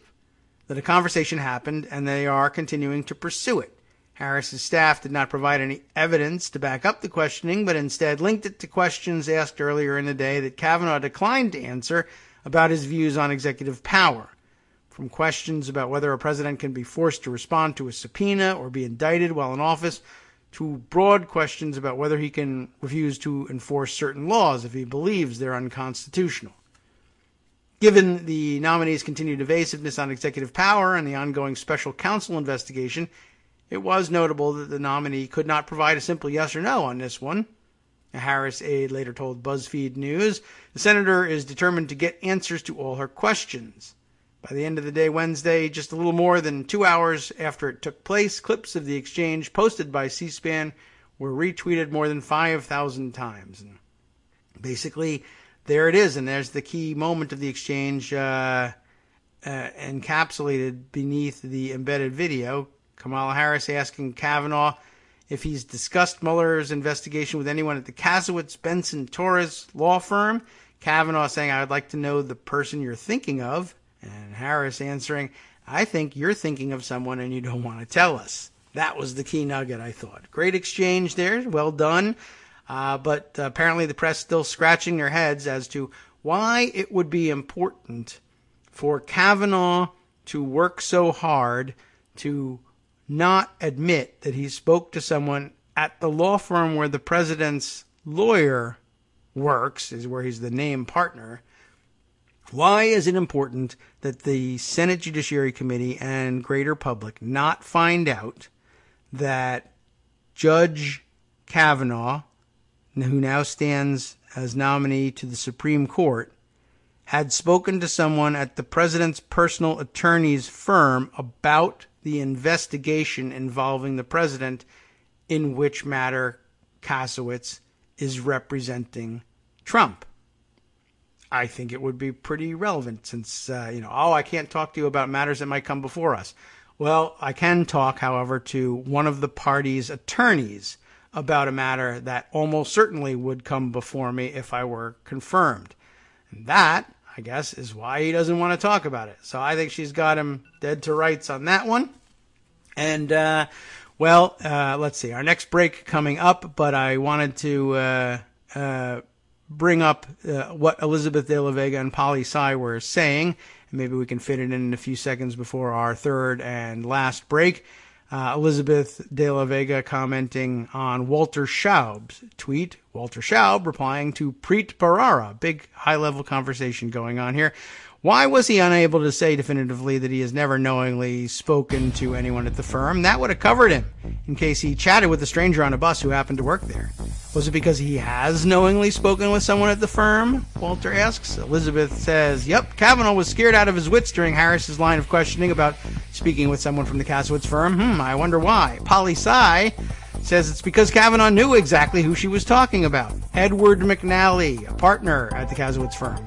that a conversation happened and they are continuing to pursue it. Harris's staff did not provide any evidence to back up the questioning, but instead linked it to questions asked earlier in the day that Kavanaugh declined to answer about his views on executive power. From questions about whether a president can be forced to respond to a subpoena or be indicted while in office, to broad questions about whether he can refuse to enforce certain laws if he believes they're unconstitutional. Given the nominee's continued evasiveness on executive power and the ongoing special counsel investigation, it was notable that the nominee could not provide a simple yes or no on this one. A Harris aide later told BuzzFeed News, the senator is determined to get answers to all her questions. By the end of the day Wednesday, just a little more than 2 hours after it took place, clips of the exchange posted by C-SPAN were retweeted more than 5,000 times. And basically, there it is, and there's the key moment of the exchange encapsulated beneath the embedded video. Kamala Harris asking Kavanaugh if he's discussed Mueller's investigation with anyone at the Kasowitz Benson Torres law firm. Kavanaugh saying, I would like to know the person you're thinking of. And Harris answering, I think you're thinking of someone and you don't want to tell us. That was the key nugget, I thought. Great exchange there. Well done. But apparently the press still scratching their heads as to why it would be important for Kavanaugh to work so hard to not admit that he spoke to someone at the law firm where the president's lawyer works, is where he's the named partner. Why is it important that the Senate Judiciary Committee and greater public not find out that Judge Kavanaugh, who now stands as nominee to the Supreme Court, had spoken to someone at the president's personal attorney's firm about the investigation involving the president, in which matter Kasowitz is representing Trump? I think it would be pretty relevant since, I can't talk to you about matters that might come before us. Well, I can talk, however, to one of the party's attorneys about a matter that almost certainly would come before me if I were confirmed. And that, I guess, is why he doesn't want to talk about it. So I think she's got him dead to rights on that one. And, let's see. Our next break coming up, but I wanted to bring up what Elizabeth De La Vega and Poli Sci were saying. Maybe we can fit it in a few seconds before our third and last break. Elizabeth de la Vega commenting on Walter Schaub's tweet. Walter Schaub replying to Preet Bharara. Big high-level conversation going on here. Why was he unable to say definitively that he has never knowingly spoken to anyone at the firm? That would have covered him in case he chatted with a stranger on a bus who happened to work there. Was it because he has knowingly spoken with someone at the firm? Walter asks. Elizabeth says, yep, Kavanaugh was scared out of his wits during Harris's line of questioning about speaking with someone from the Kasowitz firm. I wonder why. Polly Sy says it's because Kavanaugh knew exactly who she was talking about. Edward McNally, a partner at the Kasowitz firm,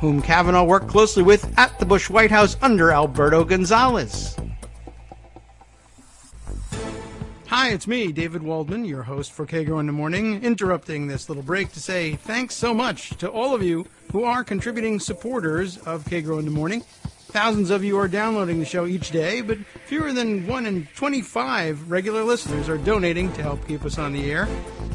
whom Kavanaugh worked closely with at the Bush White House under Alberto Gonzales. Hi, it's me, David Waldman, your host for Kagro in the Morning, interrupting this little break to say thanks so much to all of you who are contributing supporters of Kagro in the Morning. Thousands of you are downloading the show each day, but fewer than 1 in 25 regular listeners are donating to help keep us on the air.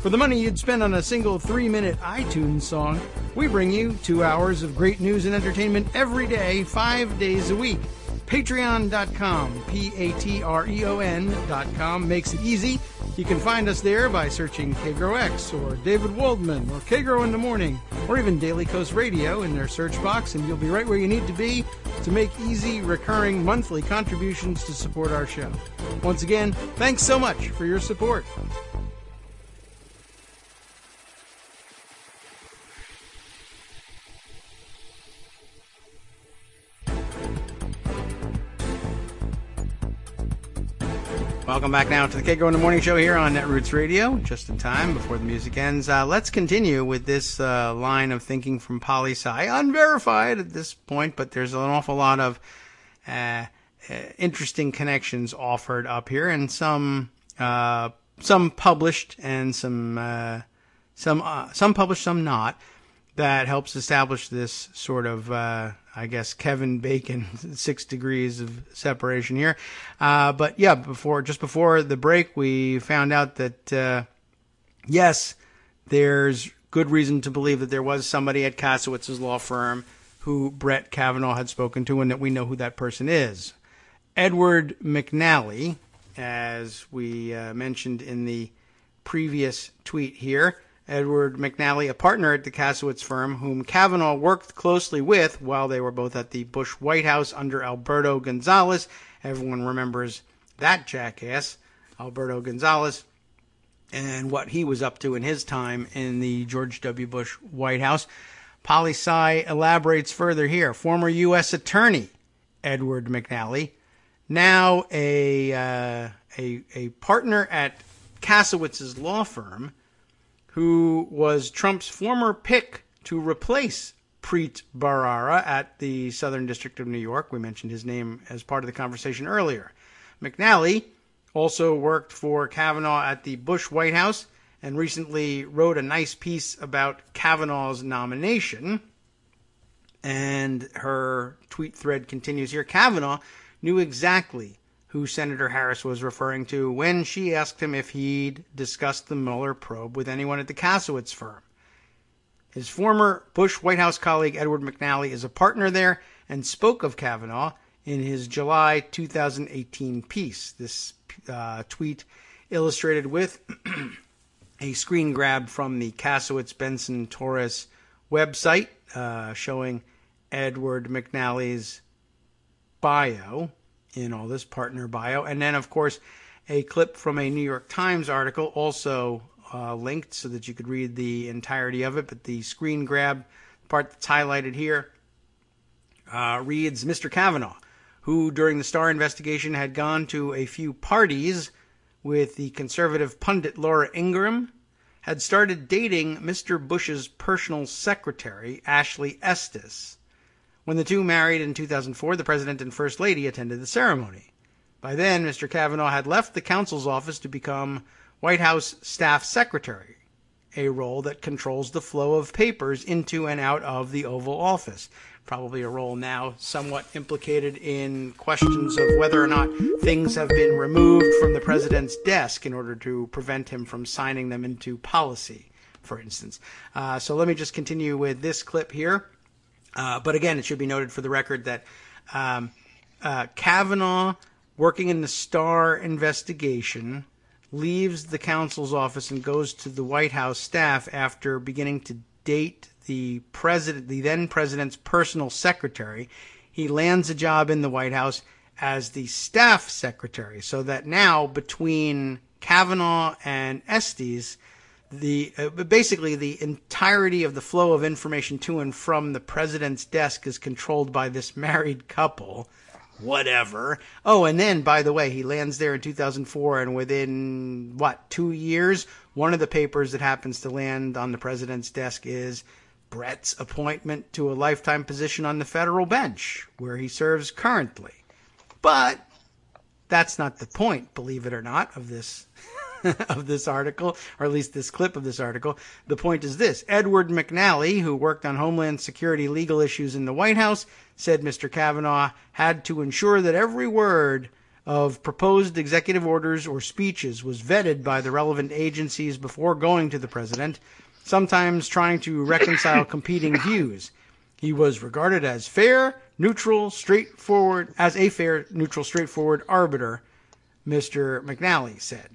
For the money you'd spend on a single 3-minute iTunes song, we bring you 2 hours of great news and entertainment every day, 5 days a week. Patreon.com, Patreon.com makes it easy. You can find us there by searching Kagro X or David Waldman or Kagro in the Morning or even Daily Coast Radio in their search box, and you'll be right where you need to be to make easy, recurring monthly contributions to support our show. Once again, thanks so much for your support. Welcome back now to the Kagro in the Morning Show here on Netroots Radio. Just in time before the music ends. Let's continue with this line of thinking from Polly Sy. Unverified at this point, but there's an awful lot of interesting connections offered up here, and some published and some published, some not. That helps establish this sort of, Kevin Bacon 6 degrees of separation here. But yeah, just before the break, we found out that, yes, there's good reason to believe that there was somebody at Kasowitz's law firm who Brett Kavanaugh had spoken to, and that we know who that person is. Edward McNally, as we mentioned in the previous tweet here, Edward McNally, a partner at the Kasowitz firm, whom Kavanaugh worked closely with while they were both at the Bush White House under Alberto Gonzales. Everyone remembers that jackass, Alberto Gonzales, and what he was up to in his time in the George W. Bush White House. Polly Sy elaborates further here. Former U.S. Attorney Edward McNally, now a partner at Kasowitz's law firm, who was Trump's former pick to replace Preet Bharara at the Southern District of New York. We mentioned his name as part of the conversation earlier. McNally also worked for Kavanaugh at the Bush White House and recently wrote a nice piece about Kavanaugh's nomination. And her tweet thread continues here. Kavanaugh knew exactly who Senator Harris was referring to when she asked him if he'd discussed the Mueller probe with anyone at the Kasowitz firm. His former Bush White House colleague Edward McNally is a partner there and spoke of Kavanaugh in his July 2018 piece. This tweet illustrated with a screen grab from the Kasowitz-Benson-Torres website showing Edward McNally's bio in all this, partner bio, and then of course a clip from a New York Times article also linked so that you could read the entirety of it, but the screen grab part that's highlighted here reads, Mr. Kavanaugh, who during the Starr investigation had gone to a few parties with the conservative pundit Laura Ingraham, had started dating Mr. Bush's personal secretary, Ashley Estes. When the two married in 2004, the President and First Lady attended the ceremony. By then, Mr. Kavanaugh had left the counsel's office to become White House Staff Secretary, a role that controls the flow of papers into and out of the Oval Office. Probably a role now somewhat implicated in questions of whether or not things have been removed from the President's desk in order to prevent him from signing them into policy, for instance. So let me just continue with this clip here. But again, it should be noted for the record that Kavanaugh, working in the Starr investigation, leaves the counsel's office and goes to the White House staff after beginning to date the then president's personal secretary. He lands a job in the White House as the staff secretary, so that now between Kavanaugh and Estes, basically the entirety of the flow of information to and from the president's desk is controlled by this married couple. Whatever. Oh, and then, by the way, he lands there in 2004, and within, 2 years, one of the papers that happens to land on the president's desk is Brett's appointment to a lifetime position on the federal bench, where he serves currently. But that's not the point, believe it or not, of this of this article, or at least this clip of this article. The point is this. Edward McNally, who worked on Homeland Security legal issues in the White House, said Mr. Kavanaugh had to ensure that every word of proposed executive orders or speeches was vetted by the relevant agencies before going to the president, sometimes trying to reconcile competing views. He was regarded as a fair, neutral, straightforward arbiter, Mr. McNally said.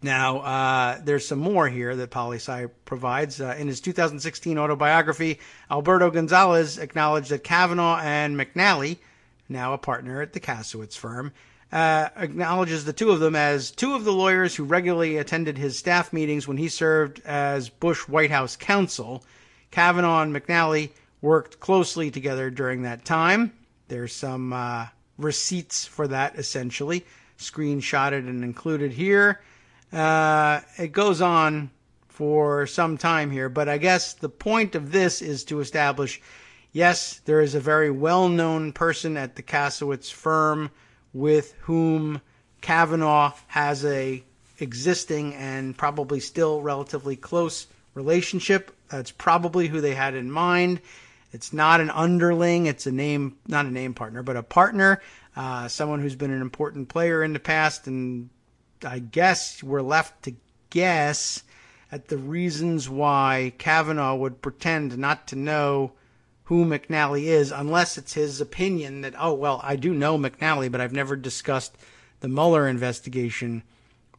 Now, there's some more here that poli-sci provides. In his 2016 autobiography, Alberto Gonzalez acknowledged that Kavanaugh and McNally, now a partner at the Kasowitz firm, acknowledges the two of them as two of the lawyers who regularly attended his staff meetings when he served as Bush White House counsel. Kavanaugh and McNally worked closely together during that time. There's some receipts for that, essentially, screenshotted and included here. It goes on for some time here, but I guess the point of this is to establish, yes, there is a very well-known person at the Kasowitz firm with whom Kavanaugh has a existing and probably still relatively close relationship. That's probably who they had in mind. It's not an underling. It's not a name partner, but a partner, someone who's been an important player in the past, and I guess we're left to guess at the reasons why Kavanaugh would pretend not to know who McNally is, unless it's his opinion that, oh, well, I do know McNally, but I've never discussed the Mueller investigation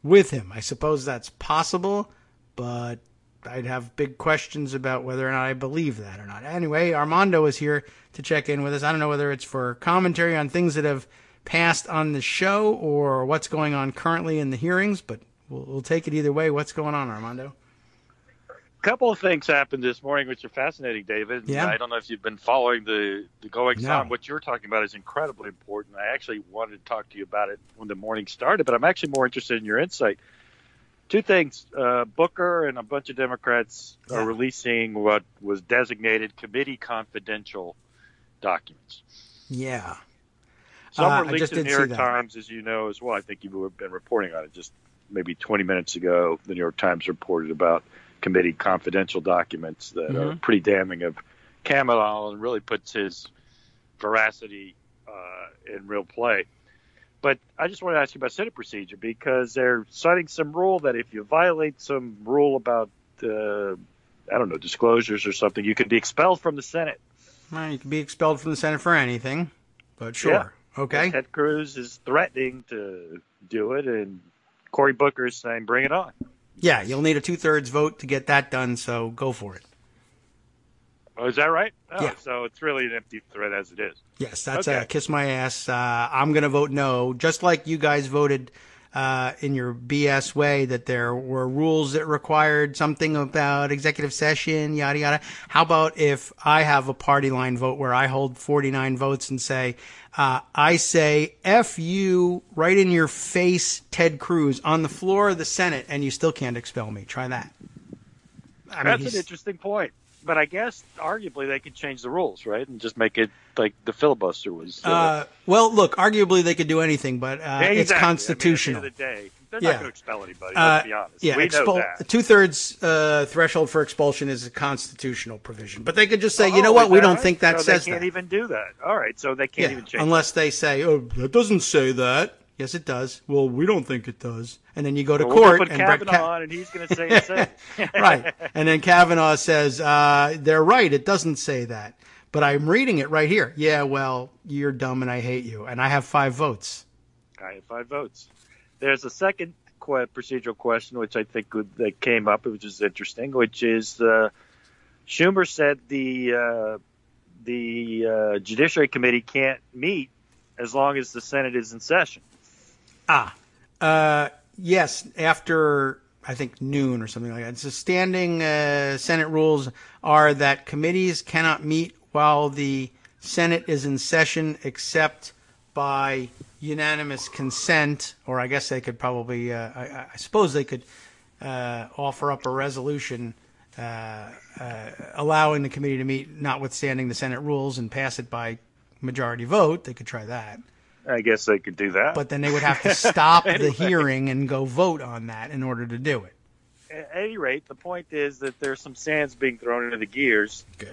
with him. I suppose that's possible, but I'd have big questions about whether or not I believe that or not. Anyway, Armando is here to check in with us. I don't know whether it's for commentary on things that have passed on the show or what's going on currently in the hearings, but we'll take it either way. What's going on, Armando? A couple of things happened this morning which are fascinating, David. Yeah. I don't know if you've been following the goings on. What you're talking about is incredibly important. I actually wanted to talk to you about it when the morning started, but I'm actually more interested in your insight. Two things. Booker and a bunch of Democrats are releasing what was designated committee confidential documents. Yeah. Some were leaked in the New York Times, as you know, as well. I think you've been reporting on it just maybe 20 minutes ago. The New York Times reported about committee confidential documents that are pretty damning of Kavanaugh and really puts his veracity in real play. But I just want to ask you about Senate procedure, because they're citing some rule that if you violate some rule about, disclosures or something, you could be expelled from the Senate. Well, you can be expelled from the Senate for anything, but sure. Yeah. Okay. Ted Cruz is threatening to do it, and Cory Booker is saying, bring it on. Yeah, you'll need a 2/3 vote to get that done, so go for it. Oh, is that right? Oh, yeah. So it's really an empty threat as it is. Yes, that's a kiss my ass. I'm going to vote no, just like you guys voted in your BS way that there were rules that required something about executive session, yada, yada. How about if I have a party line vote where I hold 49 votes and say, I say F you right in your face, Ted Cruz, on the floor of the Senate, and you still can't expel me. Try that. That's an interesting point. But I guess arguably they could change the rules, right, and just make it like the filibuster was. Well, look, arguably they could do anything, but it's constitutional. I mean, at the end of the day, they're not going to expel anybody. Let's be honest. Yeah, we know that. 2/3 threshold for expulsion is a constitutional provision, but they could just say, you know what, we don't think that says that. They can't even do that. All right, so they can't even change. Unless they say, oh, that doesn't say that. Yes, it does. Well, we don't think it does. And then you go to court. We'll put Kavanaugh on, and he's going to say it says. Right. And then Kavanaugh says, they're right. It doesn't say that. But I'm reading it right here. Yeah, well, you're dumb and I hate you. And I have 5 votes. I have 5 votes. There's a second procedural question, which I think that came up, which is interesting, which is Schumer said the Judiciary Committee can't meet as long as the Senate is in session. Yes, after, I think, noon or something like that. So standing Senate rules are that committees cannot meet while the Senate is in session except by unanimous consent, or I guess they could probably, I suppose they could offer up a resolution allowing the committee to meet notwithstanding the Senate rules and pass it by majority vote. They could try that. I guess they could do that. But then they would have to stop anyway. The hearing and go vote on that in order to do it. At any rate, the point is that there's some sands being thrown into the gears in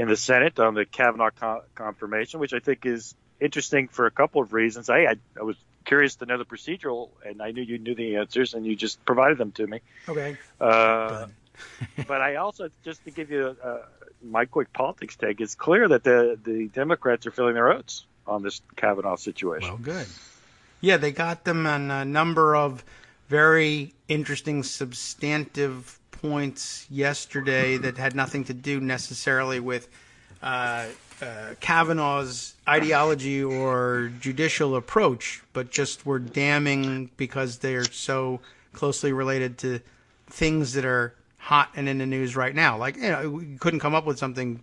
the Senate on the Kavanaugh confirmation, which I think is interesting for a couple of reasons. I was curious to know the procedural, and I knew you knew the answers, and you just provided them to me. Okay. But I also, just to give you my quick politics take, it's clear that the Democrats are filling their oats on this Kavanaugh situation. Well, good. Yeah, they got them on a number of very interesting substantive points yesterday that had nothing to do necessarily with Kavanaugh's ideology or judicial approach, but just were damning because they're so closely related to things that are hot and in the news right now. Like, we couldn't come up with something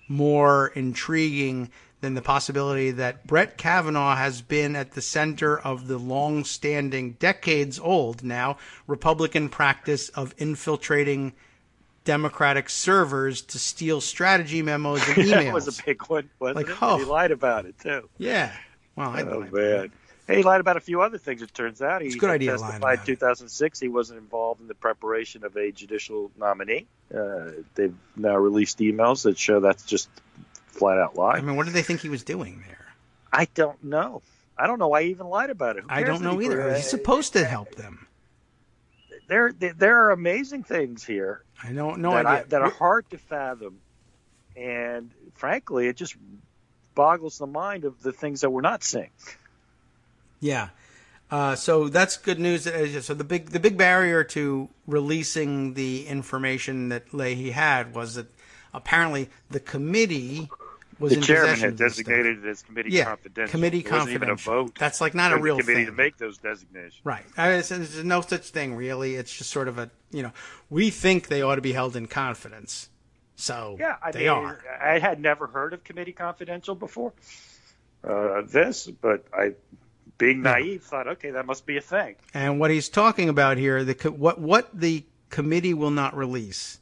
more intriguing than the possibility that Brett Kavanaugh has been at the center of the long-standing, decades-old now, Republican practice of infiltrating Democratic servers to steal strategy memos and emails. That was a big one, wasn't it? He lied about it, too. Yeah. Well, man. Hey, he lied about a few other things, it turns out. It's a good idea. He testified in 2006 he wasn't involved in the preparation of a judicial nominee. They've now released emails that show that's just flat-out lie. I mean, what did they think he was doing there? I don't know. I don't know why he even lied about it. I don't know either. He's supposed to help them. There are amazing things here. I don't know that are hard to fathom. And, frankly, it just boggles the mind of the things that we're not seeing. Yeah. So that's good news. So the big barrier to releasing the information that Leahy had was that apparently the committee was in chairman possession had designated it as committee confidential. Committee confidential. Wasn't even a vote. That's like not a real committee thing. To make those designations. Right. There's no such thing really. It's just sort of we think they ought to be held in confidence. So they are. I had never heard of committee confidential before. But I, being naive, thought, okay, that must be a thing. And what he's talking about here, what the committee will not release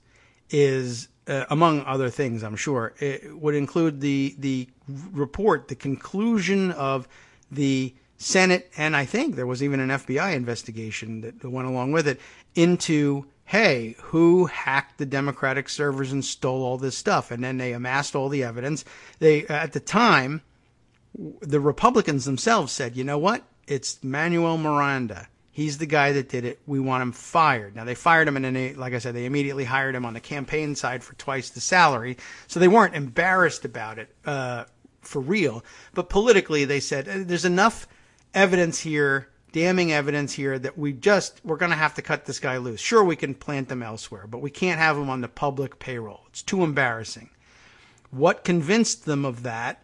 is, among other things, I'm sure, it would include the report, the conclusion of the Senate, and I think there was even an FBI investigation that went along with it, into, hey, who hacked the Democratic servers and stole all this stuff? And then they amassed all the evidence. At the time, the Republicans themselves said, you know what? It's Manuel Miranda. He's the guy that did it. We want him fired. Now, they fired him, and then, like I said, they immediately hired him on the campaign side for twice the salary. So they weren't embarrassed about it for real. But politically, they said, there's enough evidence here, damning evidence here, that we're going to have to cut this guy loose. Sure, we can plant him elsewhere, but we can't have him on the public payroll. It's too embarrassing. What convinced them of that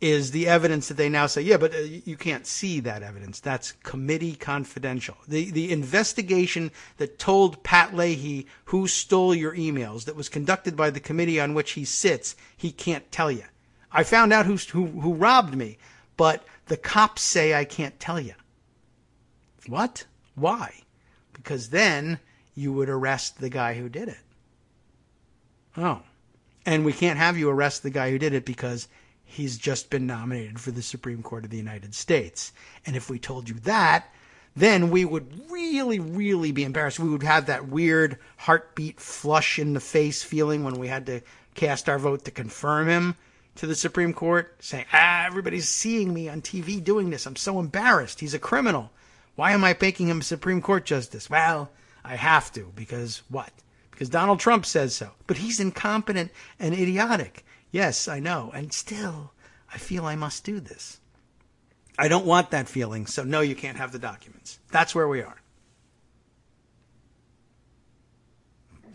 is the evidence that they now say, yeah, but you can't see that evidence. That's committee confidential. The investigation that told Pat Leahy who stole your emails, that was conducted by the committee on which he sits, he can't tell you. I found out who robbed me, but the cops say I can't tell you. What? Why? Because then you would arrest the guy who did it. Oh. And we can't have you arrest the guy who did it because he's just been nominated for the Supreme Court of the United States. And if we told you that, then we would really, really be embarrassed. We would have that weird heartbeat flush in the face feeling when we had to cast our vote to confirm him to the Supreme Court, saying, everybody's seeing me on TV doing this. I'm so embarrassed. He's a criminal. Why am I making him a Supreme Court justice? Well, I have to, because what? because Donald Trump says so. But he's incompetent and idiotic. Yes, I know. And still, I feel I must do this. I don't want that feeling, so no, you can't have the documents. That's where we are.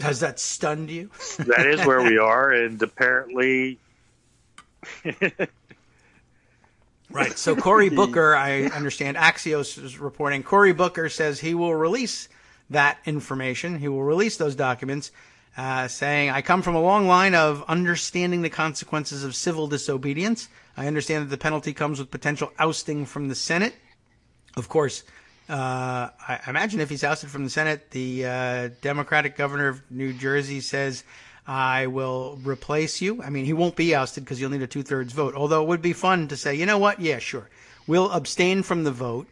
Has that stunned you? That is where we are, and apparently... Right. So Cory Booker, I understand, Axios is reporting, Cory Booker says he will release that information. He will release those documents, saying, I come from a long line of understanding the consequences of civil disobedience. I understand that the penalty comes with potential ousting from the Senate. Of course, I imagine if he's ousted from the Senate, the Democratic governor of New Jersey says, I will replace you. I mean, he won't be ousted because you'll need a 2/3 vote. Although it would be fun to say, you know what? Yeah, sure. We'll abstain from the vote.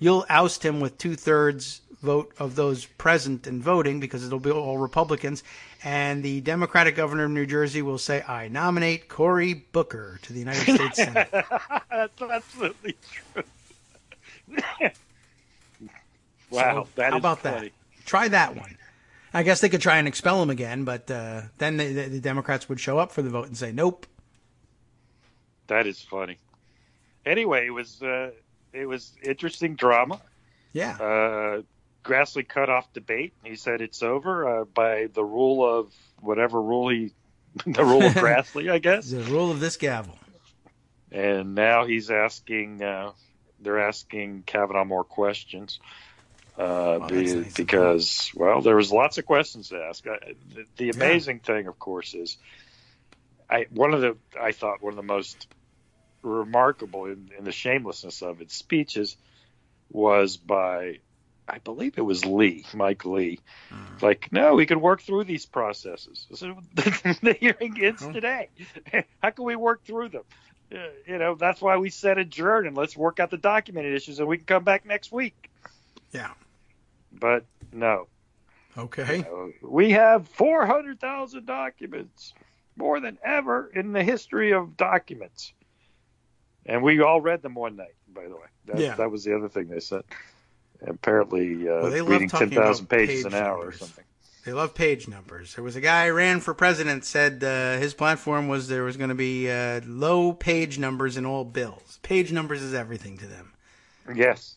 You'll oust him with 2/3 vote of those present and voting because it'll be all Republicans. And the Democratic governor of New Jersey will say, I nominate Cory Booker to the United States Senate. That's absolutely true. Wow. So, how about that? Try that one. I guess they could try and expel him again, but then the Democrats would show up for the vote and say, nope. That is funny. Anyway, it was interesting drama. Yeah. Grassley cut off debate. He said it's over by the rule of whatever rule the rule of Grassley, I guess. The rule of this gavel. And now he's asking, they're asking Kavanaugh more questions. Nice because, well, there was lots of questions to ask. The amazing thing, of course, is I thought one of the most remarkable in the shamelessness of its speeches was by, I believe it was Mike Lee. Like, no, we can work through these processes. So the hearing ends today. How can we work through them? That's why we said adjourn and let's work out the documented issues and we can come back next week. Yeah. But no. Okay. We have 400,000 documents, more than ever in the history of documents. And we all read them one night, by the way. That was the other thing they said. Apparently, reading 10,000 pages an hour or something. They love page numbers. There was a guy who ran for president, said his platform was there was going to be low page numbers in all bills. Page numbers is everything to them. Yes.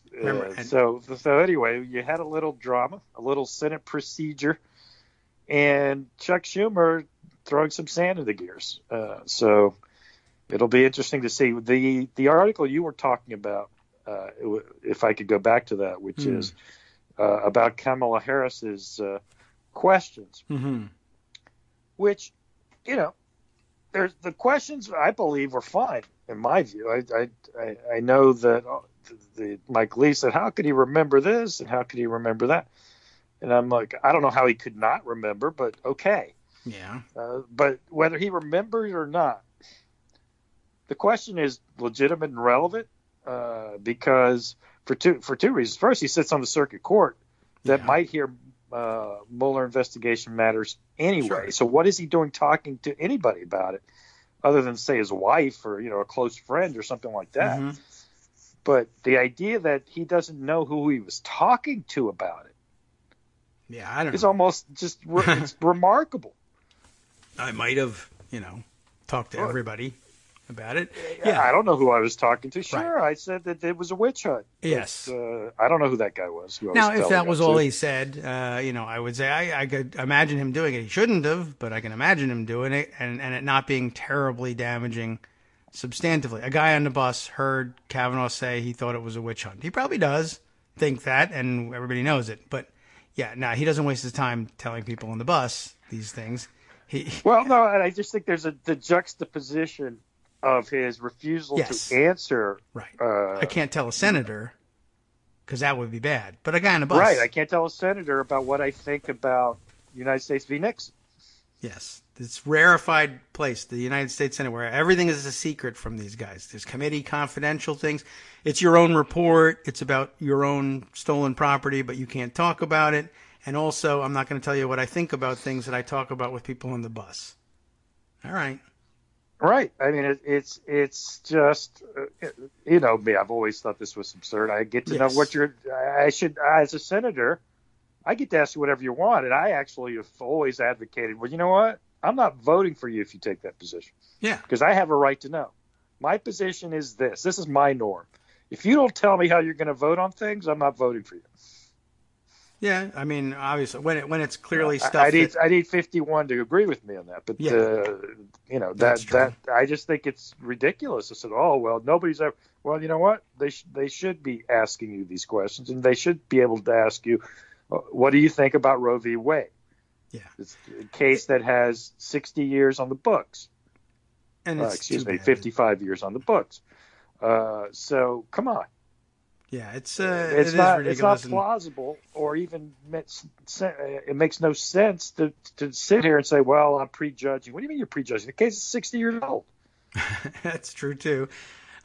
So anyway, you had a little drama, a little Senate procedure, and Chuck Schumer throwing some sand in the gears. So it'll be interesting to see. The article you were talking about, if I could go back to that, which is about Kamala Harris's questions, which, there's the questions I believe were fine in my view. I know that the Mike Lee said, how could he remember this and how could he remember that? And I'm like, I don't know how he could not remember, but okay. Yeah. But whether he remembered or not, the question is legitimate and relevant because for two reasons. First, he sits on the circuit court that might hear Mueller investigation matters anyway. Sure. So what is he doing talking to anybody about it other than, say, his wife or, a close friend or something like that? Mm-hmm. But the idea that he doesn't know who he was talking to about it, I don't know. It's almost just it's remarkable. I might have, talked to everybody about it. Yeah, I don't know who I was talking to. Sure, right. I said that it was a witch hunt. Yes. But, I don't know who that guy was. Now, if that was all he said, I would say I could imagine him doing it. He shouldn't have, but I can imagine him doing it and it not being terribly damaging substantively. A guy on the bus heard Kavanaugh say he thought it was a witch hunt. He probably does think that, and everybody knows it. But, he doesn't waste his time telling people on the bus these things. Well, no, and I just think there's the juxtaposition of his refusal to answer. Right. I can't tell a senator because that would be bad. But a guy on a bus. Right. I can't tell a senator about what I think about United States v. Nixon. Yes. This rarefied place, the United States Senate, where everything is a secret from these guys. There's committee confidential things. It's your own report. It's about your own stolen property, but you can't talk about it. And also, I'm not going to tell you what I think about things that I talk about with people on the bus. All right. Right. I mean, it's just, me. I've always thought this was absurd. I get to know what I should, as a senator, I get to ask you whatever you want, and I actually have always advocated, well, you know what? I'm not voting for you if you take that position. Yeah. Because I have a right to know. My position is this. This is my norm. If you don't tell me how you're going to vote on things, I'm not voting for you. Yeah, I mean, obviously, when it's clearly stuff. I need 51 to agree with me on that, but that I just think it's ridiculous. I said, oh well, nobody's ever. Well, you know what? They should be asking you these questions, and they should be able to ask you, what do you think about Roe v. Wade? Yeah, it's a case that has 60 years on the books, and 55 years on the books. So come on. Yeah, it's ridiculous. It's not plausible, or even it makes no sense to sit here and say, "Well, I'm prejudging." What do you mean you're prejudging? The case is 60 years old. That's true too.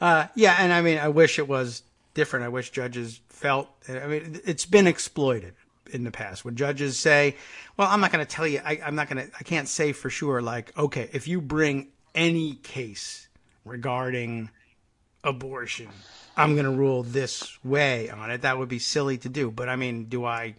Yeah, and I mean, I wish it was different. I wish judges felt. I mean, it's been exploited in the past when judges say, "Well, I'm not going to tell you. I can't say for sure." Like, okay, if you bring any case regarding abortion, I'm going to rule this way on it. That would be silly to do. But I mean, do I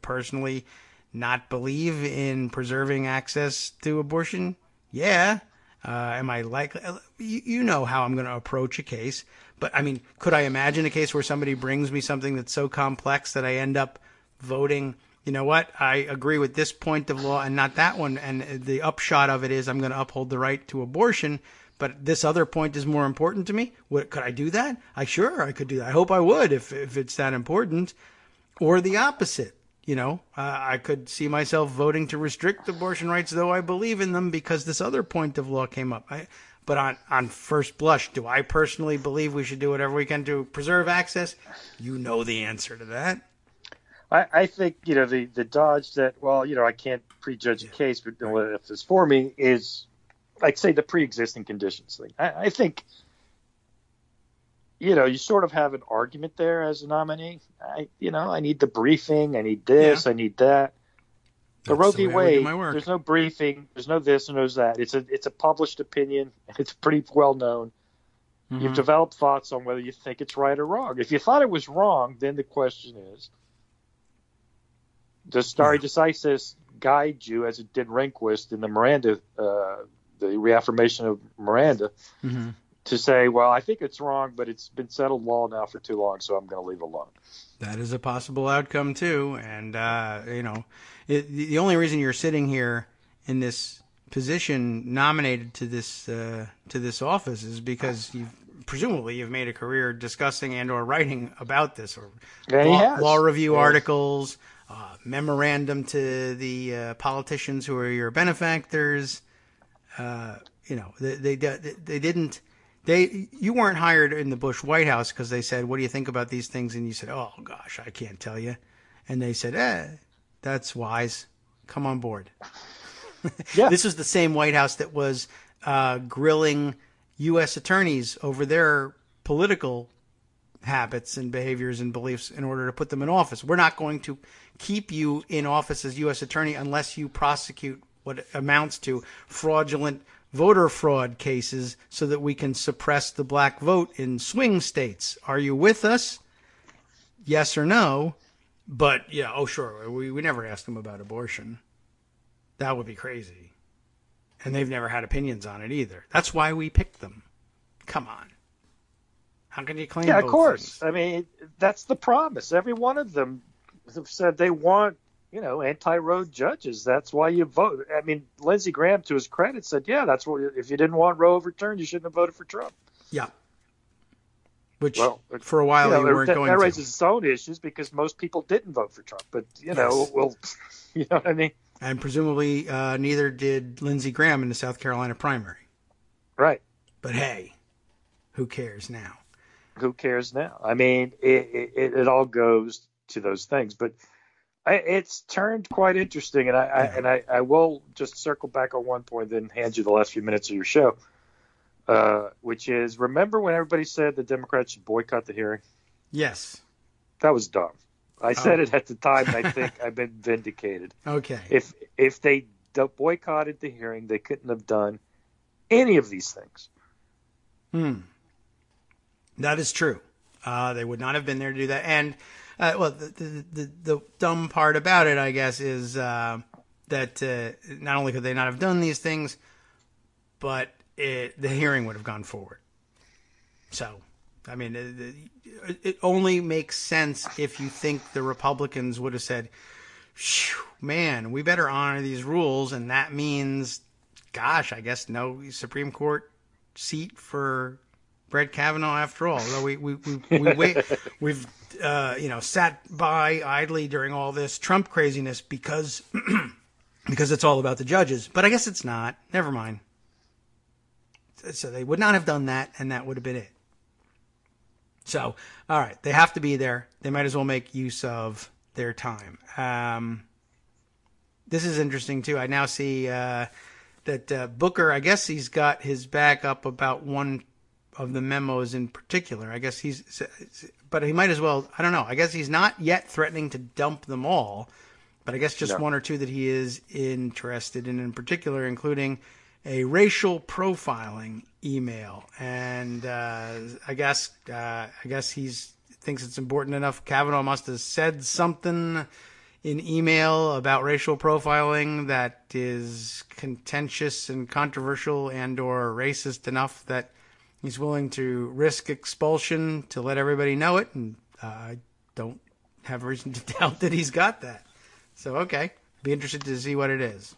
personally not believe in preserving access to abortion? Yeah. Am I likely? You know how I'm going to approach a case. But I mean, could I imagine a case where somebody brings me something that's so complex that I end up voting, you know what, I agree with this point of law and not that one. And the upshot of it is I'm going to uphold the right to abortion. But this other point is more important to me. Could I do that? I could do that. I hope I would if it's that important. Or the opposite. I could see myself voting to restrict abortion rights, though I believe in them, because this other point of law came up. But on first blush, do I personally believe we should do whatever we can to preserve access? You know the answer to that. I think, the dodge that, well, I can't prejudge a case, but if it's for me is, like, say, the pre-existing conditions thing. I think, you sort of have an argument there as a nominee. I need the briefing. I need this. Yeah. I need that. The Roe v. Wade, there's no briefing. There's no this and there's that. It's a published opinion. It's pretty well known. Mm-hmm. You've developed thoughts on whether you think it's right or wrong. If you thought it was wrong, then the question is, does stare decisis guide you as it did Rehnquist in the Miranda, the reaffirmation of Miranda, mm-hmm. to say, well, I think it's wrong, but it's been settled law now for too long, so I'm going to leave it alone. That is a possible outcome too, and the only reason you're sitting here in this position, nominated to this office, is because you've made a career discussing and or writing about this, or law review articles, memorandum to the politicians who are your benefactors. You weren't hired in the Bush White House because they said, what do you think about these things? And you said, oh gosh, I can't tell you. And they said, that's wise. Come on board. Yeah. This was the same White House that was grilling U.S. attorneys over their political habits and behaviors and beliefs in order to put them in office. We're not going to keep you in office as U.S. attorney unless you prosecute what amounts to fraudulent voter fraud cases so that we can suppress the black vote in swing states. Are you with us? Yes or no? But, yeah, oh, sure. We never asked them about abortion. That would be crazy. And they've never had opinions on it either. That's why we picked them. Come on. How can you claim both of course. things? I mean, that's the promise. Every one of them have said they want, anti-Roe judges. That's why you vote. I mean, Lindsey Graham, to his credit, said, yeah, that's what, if you didn't want Roe overturned, you shouldn't have voted for Trump. Yeah. Which, for a while, you weren't going to. That raises its own issues because most people didn't vote for Trump. But, you know what I mean? And presumably neither did Lindsey Graham in the South Carolina primary. Right. But hey, who cares now? Who cares now? I mean, it all goes to those things. But it's turned quite interesting. And I will just circle back on one point, then hand you the last few minutes of your show, which is, remember when everybody said the Democrats should boycott the hearing? Yes. That was dumb. I said it at the time, and I think I've been vindicated. Okay. If they boycotted the hearing, they couldn't have done any of these things. That is true. They would not have been there to do that. And Well, the dumb part about it, I guess, is that not only could they not have done these things, but the hearing would have gone forward. So, I mean, it only makes sense if you think the Republicans would have said, man, we better honor these rules, and that means, gosh, I guess no Supreme Court seat for Brett Kavanaugh after all. Although we've sat by idly during all this Trump craziness because it's all about the judges. But I guess it's not. Never mind. So they would not have done that, and that would have been it. So, all right, they have to be there. They might as well make use of their time. This is interesting, too. I now see that Booker, I guess he's got his back up about one of the memos in particular. I guess but he might as well, I don't know. I guess he's not yet threatening to dump them all, but I guess just one or two that he is interested in particular, including a racial profiling email. And I guess he thinks it's important enough. Kavanaugh must have said something in email about racial profiling that is contentious and controversial and or racist enough that he's willing to risk expulsion to let everybody know it. And I don't have reason to doubt that he's got that. So, okay. Be interested to see what it is.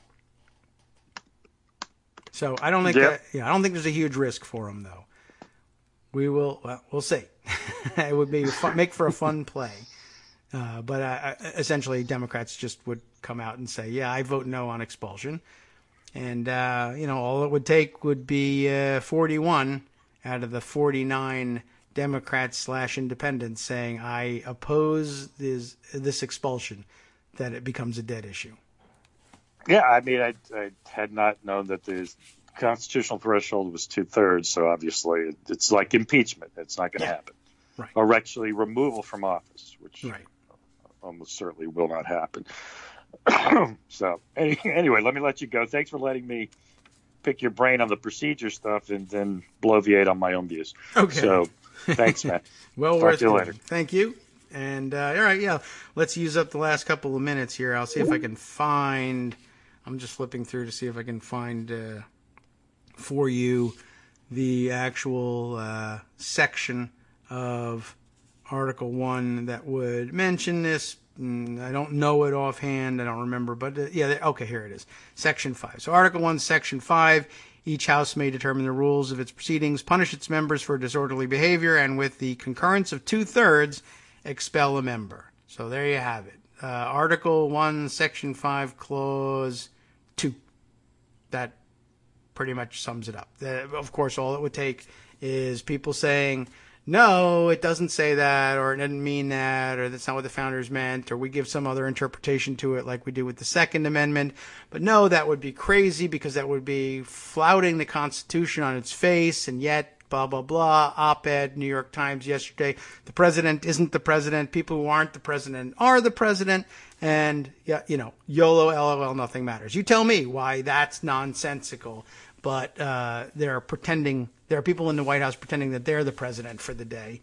So I don't think I don't think there's a huge risk for him, though. We'll see. It would be make for a fun play. But essentially, Democrats just would come out and say, yeah, I vote no on expulsion. And, all it would take would be 41 out of the 49 Democrats / independents saying, I oppose this expulsion, that it becomes a dead issue. Yeah, I mean, I had not known that the constitutional threshold was 2/3, so obviously it's like impeachment. It's not going to happen. Right. Or actually removal from office, which almost certainly will not happen. So anyway, let me let you go. Thanks for letting me pick your brain on the procedure stuff and then bloviate on my own views. Okay. So thanks, man. Well, talk to you later. Thank you. And all right, let's use up the last couple of minutes here. I'll see if I can find. I'm just flipping through to see if I can find for you the actual section of Article 1 that would mention this. I don't know it offhand. I don't remember. But, okay, here it is. Section 5. So Article 1, Section 5, each House may determine the rules of its proceedings, punish its members for disorderly behavior, and with the concurrence of 2/3, expel a member. So there you have it. Article 1, Section 5, Clause 2. That pretty much sums it up. Of course, all it would take is people saying, no, it doesn't say that, or it didn't mean that, or that's not what the founders meant, or we give some other interpretation to it like we do with the Second Amendment. But no, that would be crazy because that would be flouting the Constitution on its face, and yet, blah, blah, blah, op-ed, New York Times yesterday, the president isn't the president, people who aren't the president are the president, and, YOLO, LOL, nothing matters. You tell me why that's nonsensical, but there are people in the White House pretending that they're the president for the day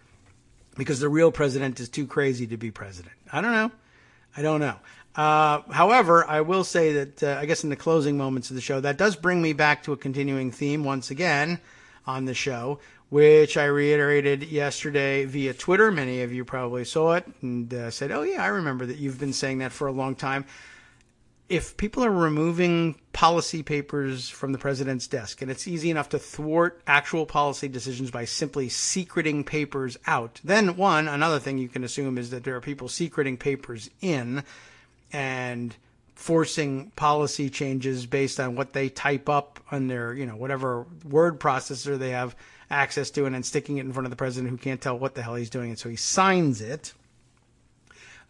because the real president is too crazy to be president. I don't know. However, I will say that, I guess in the closing moments of the show, that does bring me back to a continuing theme once again on the show, which I reiterated yesterday via Twitter. Many of you probably saw it and said, oh, yeah, I remember that you've been saying that for a long time. If people are removing policy papers from the president's desk, and it's easy enough to thwart actual policy decisions by simply secreting papers out, then another thing you can assume is that there are people secreting papers in and forcing policy changes based on what they type up on their, whatever word processor they have access to, and then sticking it in front of the president who can't tell what the hell he's doing. And so he signs it.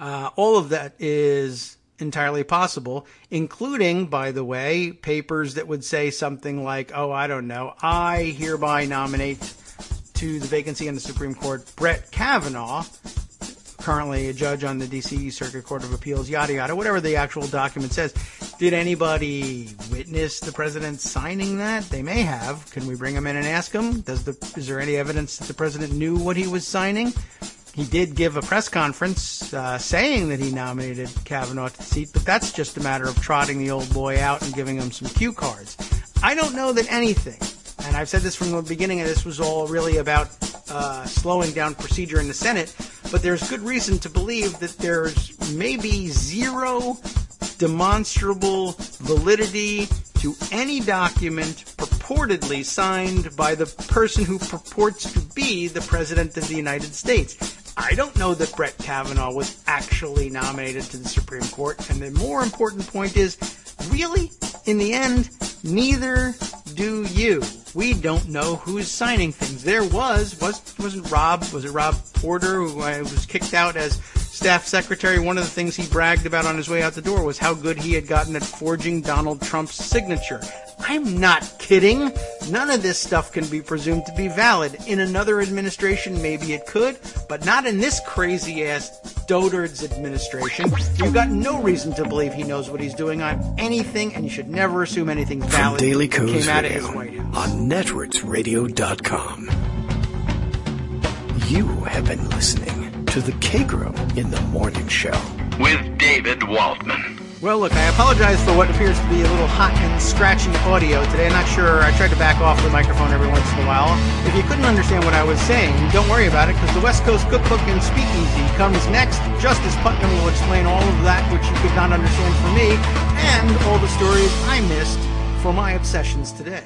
All of that is entirely possible, including, by the way, papers that would say something like, I hereby nominate to the vacancy on the Supreme Court Brett Kavanaugh, currently a judge on the D.C. Circuit Court of Appeals, yada, yada, whatever the actual document says. Did anybody witness the president signing that? They may have. Can we bring him in and ask him? Is there any evidence that the president knew what he was signing? He did give a press conference saying that he nominated Kavanaugh to the seat, but that's just a matter of trotting the old boy out and giving him some cue cards. I don't know that anything, and I've said this from the beginning, and this was all really about slowing down procedure in the Senate, but there's good reason to believe that there's maybe zero demonstrable validity to any document purportedly signed by the person who purports to be the President of the United States. I don't know that Brett Kavanaugh was actually nominated to the Supreme Court, and the more important point is, really, in the end, neither do you. We don't know who's signing things. There was it Rob Porter, who was kicked out as staff secretary? One of the things he bragged about on his way out the door was how good he had gotten at forging Donald Trump's signature. I'm not kidding. None of this stuff can be presumed to be valid. In another administration, maybe it could, but not in this crazy-ass dotard's administration. You've got no reason to believe he knows what he's doing on anything, and you should never assume anything's valid. From Daily Kos came out of Radio his White House. On netrootsradio.com. You have been listening to the Kagro in the Morning Show with David Waldman. Well, look, I apologize for what appears to be a little hot and scratchy audio today. I'm not sure. I tried to back off the microphone every once in a while. If you couldn't understand what I was saying, don't worry about it, because the West Coast Cookbook and Speakeasy comes next. Justice Putnam will explain all of that which you could not understand from me, and all the stories I missed for my obsessions today.